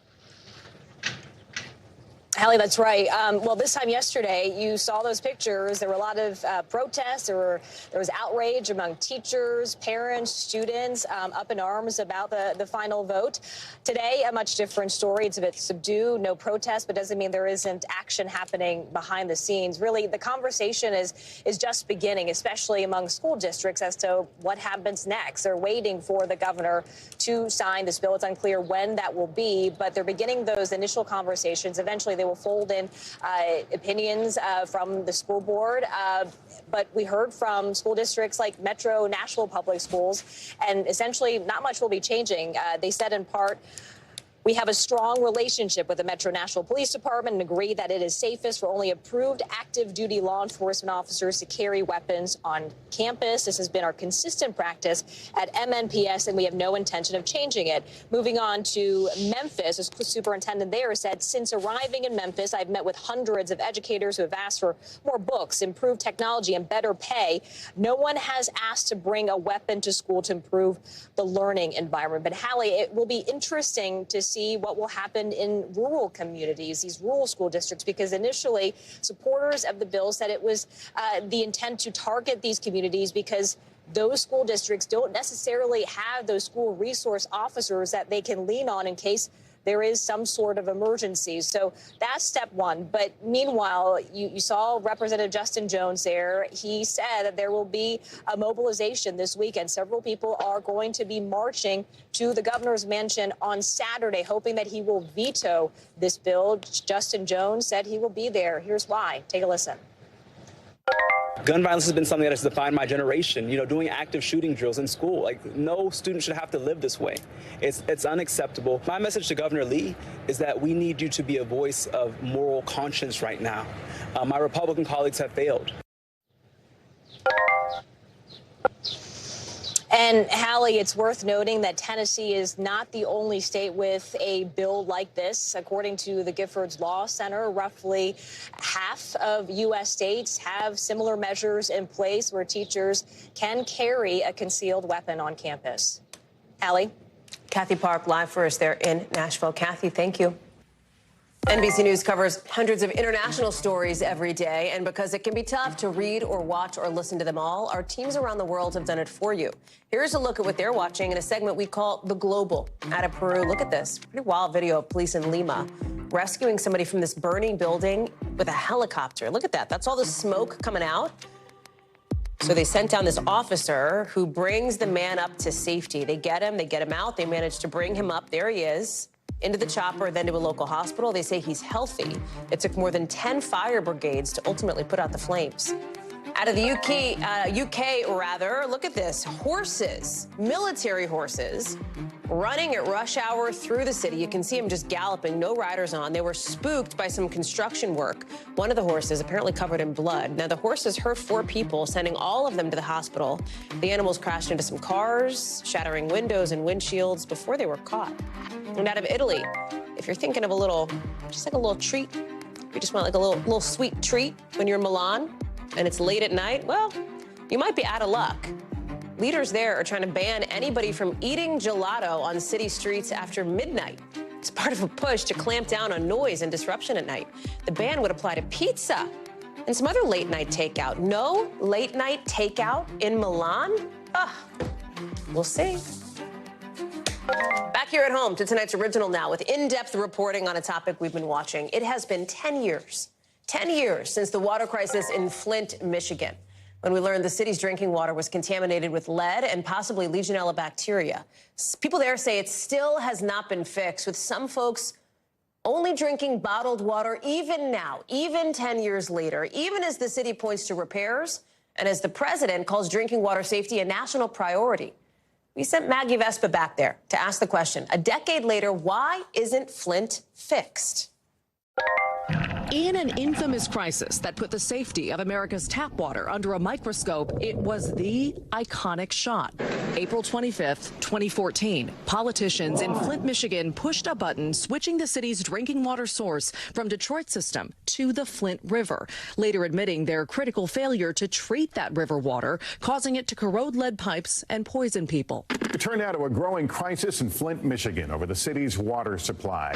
Hallie, that's right. Well, this time yesterday, you saw those pictures. There were a lot of protests. There was outrage among teachers, parents, students, up in arms about the final vote. Today, a much different story. It's a bit subdued, no protest, but doesn't mean there isn't action happening behind the scenes. Really, the conversation is just beginning, especially among school districts, as to what happens next. They're waiting for the governor to sign this bill. It's unclear when that will be, but they're beginning those initial conversations. Eventually, they will fold in opinions from the school board. But we heard from school districts like Metro Nashville Public Schools, and essentially not much will be changing. They said in part, we have a strong relationship with the Metro Nashville Police Department and agree that it is safest for only approved active duty law enforcement officers to carry weapons on campus. This has been our consistent practice at MNPS, and we have no intention of changing it. Moving on to Memphis, the superintendent there said, since arriving in Memphis, I've met with hundreds of educators who have asked for more books, improved technology, and better pay. No one has asked to bring a weapon to school to improve the learning environment. But Hallie, it will be interesting to see what will happen in rural communities, these rural school districts, because initially supporters of the bill said it was the intent to target these communities because those school districts don't necessarily have those school resource officers that they can lean on in case there is some sort of emergency. So that's step one. But meanwhile, you saw Representative Justin Jones there. He said that there will be a mobilization this weekend. Several people are going to be marching to the governor's mansion on Saturday, hoping that he will veto this bill. Justin Jones said he will be there. Here's why. Take a listen. Gun violence has been something that has defined my generation. You know, doing active shooting drills in school. Like, no student should have to live this way. It's unacceptable. My message to Governor Lee is that we need you to be a voice of moral conscience right now. My Republican colleagues have failed. And Hallie, it's worth noting that Tennessee is not the only state with a bill like this. According to the Giffords Law Center, roughly half of U.S. states have similar measures in place where teachers can carry a concealed weapon on campus. Hallie? Kathy Park live for us there in Nashville. Kathy, thank you. NBC News covers hundreds of international stories every day, and because it can be tough to read or watch or listen to them all, our teams around the world have done it for you. Here's a look at what they're watching in a segment we call The Global. Out of Peru, look at this. Pretty wild video of police in Lima rescuing somebody from this burning building with a helicopter. Look at that. That's all the smoke coming out. So they sent down this officer who brings the man up to safety. They get him out. They manage to bring him up. There he is. Into the chopper, then to a local hospital. They say he's healthy. It took more than 10 fire brigades to ultimately put out the flames. Out of the UK, look at this. Horses, military horses, running at rush hour through the city. You can see them just galloping, no riders on. They were spooked by some construction work. One of the horses apparently covered in blood. Now, the horses hurt 4 people, sending all of them to the hospital. The animals crashed into some cars, shattering windows and windshields before they were caught. And out of Italy, if you're thinking of just like a little treat, you just want like a little sweet treat when you're in Milan and it's late at night, well, you might be out of luck. Leaders there are trying to ban anybody from eating gelato on city streets after midnight. It's part of a push to clamp down on noise and disruption at night. The ban would apply to pizza and some other late-night takeout. No late-night takeout in Milan? We'll see. Back here at home to tonight's original now with in-depth reporting on a topic we've been watching. It has been 10 years since the water crisis in Flint, Michigan, when we learned the city's drinking water was contaminated with lead and possibly Legionella bacteria. People there say it still has not been fixed, with some folks only drinking bottled water even now, even 10 years later, even as the city points to repairs and as the president calls drinking water safety a national priority. We sent Maggie Vespa back there to ask the question, a decade later, why isn't Flint fixed? In an infamous crisis that put the safety of America's tap water under a microscope, it was the iconic shot. April 25th, 2014, politicians in Flint, Michigan pushed a button switching the city's drinking water source from Detroit's system to the Flint River, later admitting their critical failure to treat that river water, causing it to corrode lead pipes and poison people. It turned out to a growing crisis in Flint, Michigan over the city's water supply.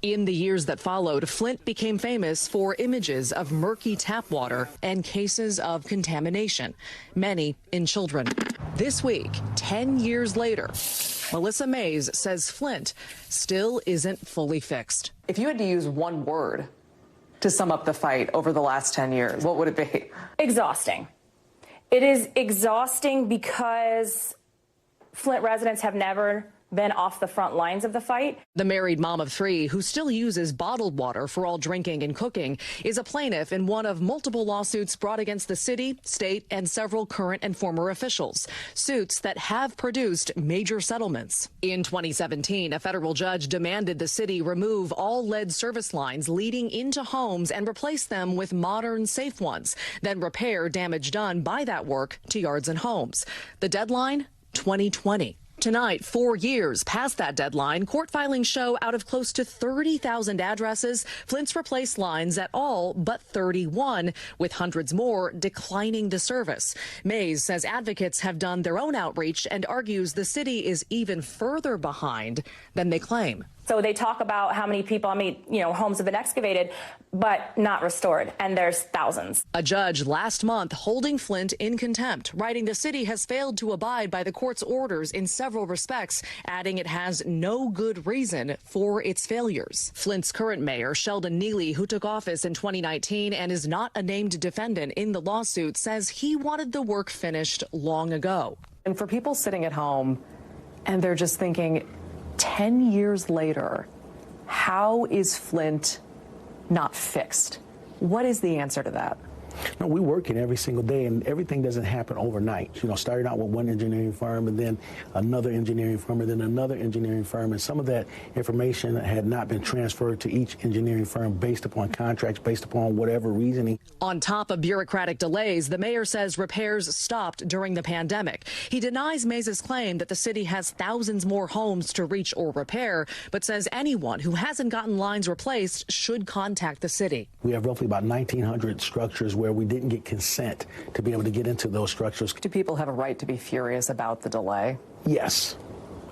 In the years that followed, Flint became famous for images of murky tap water and cases of contamination, many in children. This week, 10 years later, Melissa Mays says Flint still isn't fully fixed. If you had to use one word to sum up the fight over the last 10 years, what would it be? Exhausting. It is exhausting because Flint residents have never been off the front lines of the fight. The married mom of 3, who still uses bottled water for all drinking and cooking, is a plaintiff in one of multiple lawsuits brought against the city, state, and several current and former officials. Suits that have produced major settlements. In 2017, a federal judge demanded the city remove all lead service lines leading into homes and replace them with modern, safe ones, then repair damage done by that work to yards and homes. The deadline, 2020. Tonight, 4 years past that deadline, court filings show out of close to 30,000 addresses, Flint's replaced lines at all but 31, with hundreds more declining the service. Mays says advocates have done their own outreach and argues the city is even further behind than they claim. So they talk about how many people, homes have been excavated, but not restored, and there's thousands. A judge last month holding Flint in contempt, writing the city has failed to abide by the court's orders in several respects, adding it has no good reason for its failures. Flint's current mayor, Sheldon Neely, who took office in 2019 and is not a named defendant in the lawsuit, says he wanted the work finished long ago. And for people sitting at home and they're just thinking, 10 years later, how is Flint not fixed? What is the answer to that? No, we work it every single day, and everything doesn't happen overnight. Starting out with one engineering firm, and then another engineering firm, and then another engineering firm, and some of that information had not been transferred to each engineering firm based upon contracts, based upon whatever reasoning. On top of bureaucratic delays, the mayor says repairs stopped during the pandemic. He denies Mays' claim that the city has thousands more homes to reach or repair, but says anyone who hasn't gotten lines replaced should contact the city. We have roughly about 1,900 structures where we didn't get consent to be able to get into those structures. Do people have a right to be furious about the delay? Yes,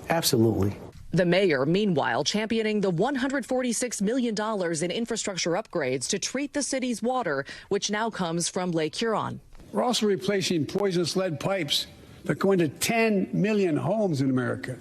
absolutely. The mayor, meanwhile, championing the $146 million in infrastructure upgrades to treat the city's water, which now comes from Lake Huron. We're also replacing poisonous lead pipes that go into 10 million homes in America,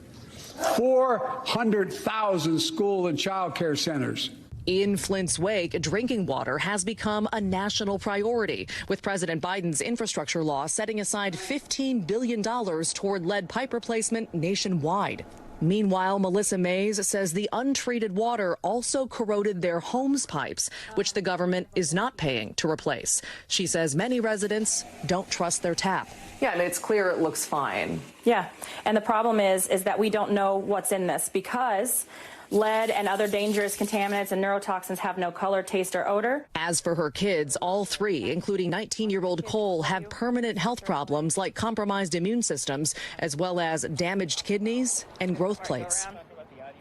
400,000 school and child care centers. In Flint's wake, drinking water has become a national priority, with President Biden's infrastructure law setting aside $15 billion toward lead pipe replacement nationwide. Meanwhile, Melissa Mays says the untreated water also corroded their homes' pipes, which the government is not paying to replace. She says many residents don't trust their tap. Yeah, and it's clear it looks fine. Yeah, and the problem is that we don't know what's in this because lead and other dangerous contaminants and neurotoxins have no color, taste, or odor. As for her kids, all 3, including 19-year-old Cole, have permanent health problems like compromised immune systems, as well as damaged kidneys and growth plates.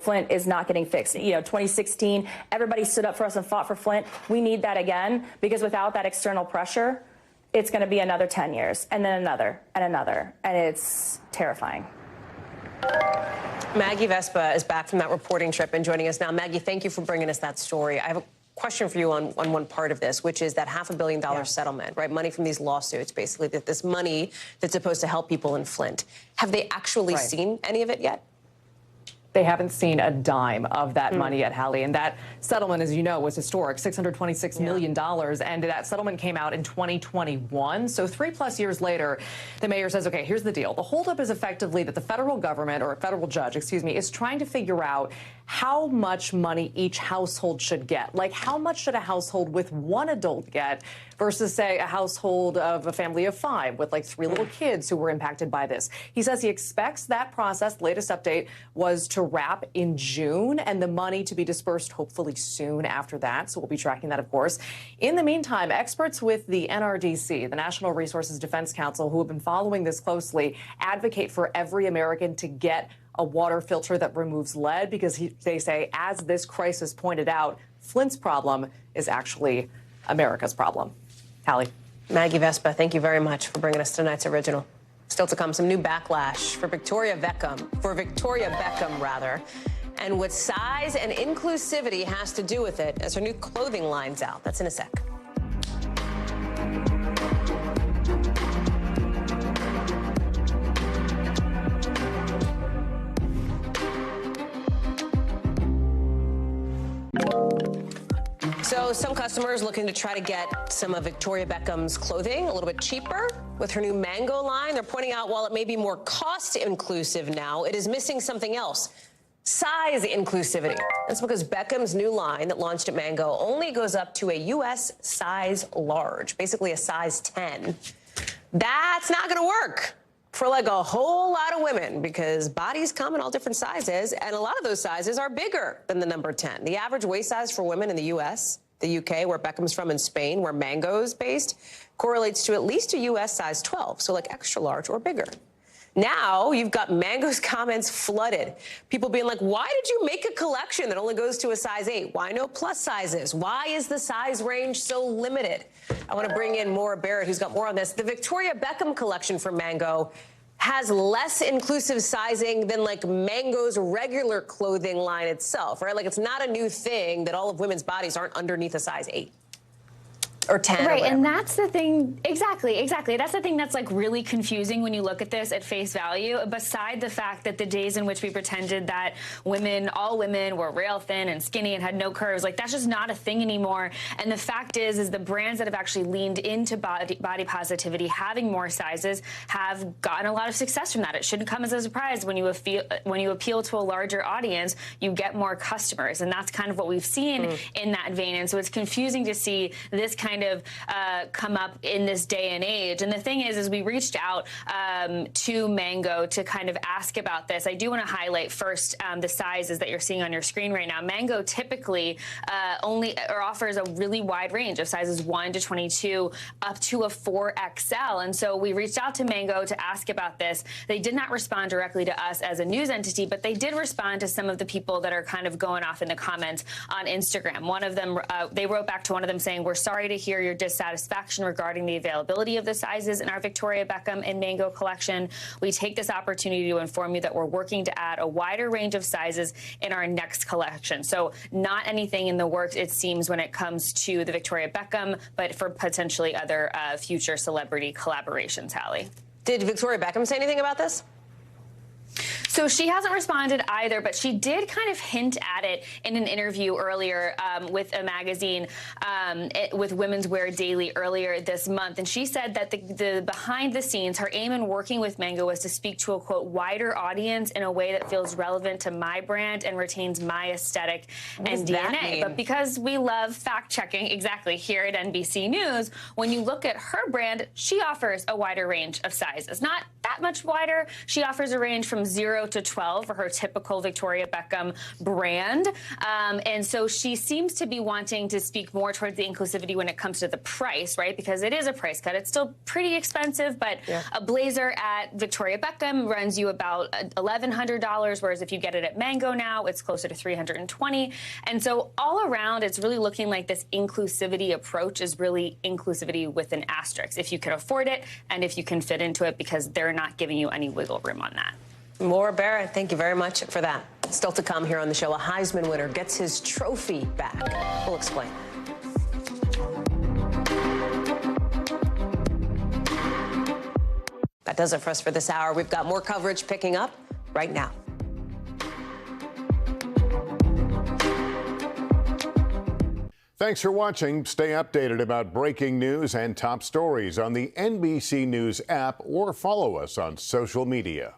Flint is not getting fixed. 2016, everybody stood up for us and fought for Flint. We need that again, because without that external pressure, it's going to be another 10 years, and then another, and another, and it's terrifying. Maggie Vespa is back from that reporting trip and joining us now. Maggie, thank you for bringing us that story. I have a question for you on one part of this, which is that $500 million settlement, right? Money from these lawsuits, basically, that this money that's supposed to help people in Flint. Have they actually seen any of it yet? They haven't seen a dime of that money yet, Hallie. And that settlement, as you know, was historic, $626 million. And that settlement came out in 2021. So 3+ years later, the mayor says, OK, here's the deal. The holdup is effectively that the federal government, or a federal judge, excuse me, is trying to figure out how much money each household should get. Like, how much should a household with one adult get versus, say, a household of a family of 5 with like 3 little kids who were impacted by this? He says he expects that process, latest update, was to wrap in June and the money to be dispersed hopefully soon after that. So we'll be tracking that, of course. In the meantime, experts with the NRDC, the National Resources Defense Council, who have been following this closely, advocate for every American to get a water filter that removes lead because they say, as this crisis pointed out, Flint's problem is actually America's problem. Hallie. Maggie Vespa, thank you very much for bringing us tonight's original. Still to come, some new backlash for Victoria Beckham, and what size and inclusivity has to do with it as her new clothing line's out. That's in a sec. So some customers looking to try to get some of Victoria Beckham's clothing a little bit cheaper with her new Mango line. They're pointing out while it may be more cost inclusive now, it is missing something else. Size inclusivity. That's because Beckham's new line that launched at Mango only goes up to a U.S. size large, basically a size 10. That's not going to work for like a whole lot of women because bodies come in all different sizes, and a lot of those sizes are bigger than the number 10. The average waist size for women in the U.S., the UK, where Beckham's from, in Spain, where Mango's based, correlates to at least a U.S. size 12, so like extra large or bigger. Now you've got Mango's comments flooded. People being like, why did you make a collection that only goes to a size 8? Why no plus sizes? Why is the size range so limited? I want to bring in Maura Barrett, who's got more on this. The Victoria Beckham collection from Mango has less inclusive sizing than like Mango's regular clothing line itself, right? Like it's not a new thing that all of women's bodies aren't underneath a size 8. Or 10. Right, and that's the thing, exactly. That's the thing that's like really confusing when you look at this at face value, beside the fact that the days in which we pretended that all women were rail thin and skinny and had no curves, like that's just not a thing anymore. And the fact is the brands that have actually leaned into body positivity, having more sizes, have gotten a lot of success from that. It shouldn't come as a surprise when you appeal to a larger audience, you get more customers. And that's kind of what we've seen in that vein. And so it's confusing to see this kind of come up in this day and age. And the thing is we reached out to Mango to kind of ask about this. I do want to highlight first the sizes that you're seeing on your screen right now. Mango typically offers a really wide range of sizes 1 to 22 up to a 4XL. And so we reached out to Mango to ask about this. They did not respond directly to us as a news entity, but they did respond to some of the people that are kind of going off in the comments on Instagram. One of them, they wrote back to one of them saying, "We're sorry to hear your dissatisfaction regarding the availability of the sizes in our Victoria Beckham and Mango collection. We take this opportunity to inform you that we're working to add a wider range of sizes in our next collection." So not anything in the works, it seems, when it comes to the Victoria Beckham, but for potentially other future celebrity collaborations, Hallie. Did Victoria Beckham say anything about this? So she hasn't responded either, but she did kind of hint at it in an interview earlier with a magazine, with Women's Wear Daily earlier this month. And she said that the behind the scenes, her aim in working with Mango was to speak to a, quote, wider audience in a way that feels relevant to my brand and retains my aesthetic and DNA. But because we love fact-checking, exactly, here at NBC News, when you look at her brand, she offers a wider range of sizes. Not that much wider. She offers a range from 0 to 12 for her typical Victoria Beckham brand. And so she seems to be wanting to speak more towards the inclusivity when it comes to the price, right? Because it is a price cut. It's still pretty expensive, but a blazer at Victoria Beckham runs you about $1,100, whereas if you get it at Mango now, it's closer to $320. And so all around, it's really looking like this inclusivity approach is really inclusivity with an asterisk, if you can afford it and if you can fit into it, because they're not giving you any wiggle room on that. Maura Barrett, thank you very much for that. Still to come here on the show, a Heisman winner gets his trophy back. We'll explain. That does it for us for this hour. We've got more coverage picking up right now. Thanks for watching. Stay updated about breaking news and top stories on the NBC News app or follow us on social media.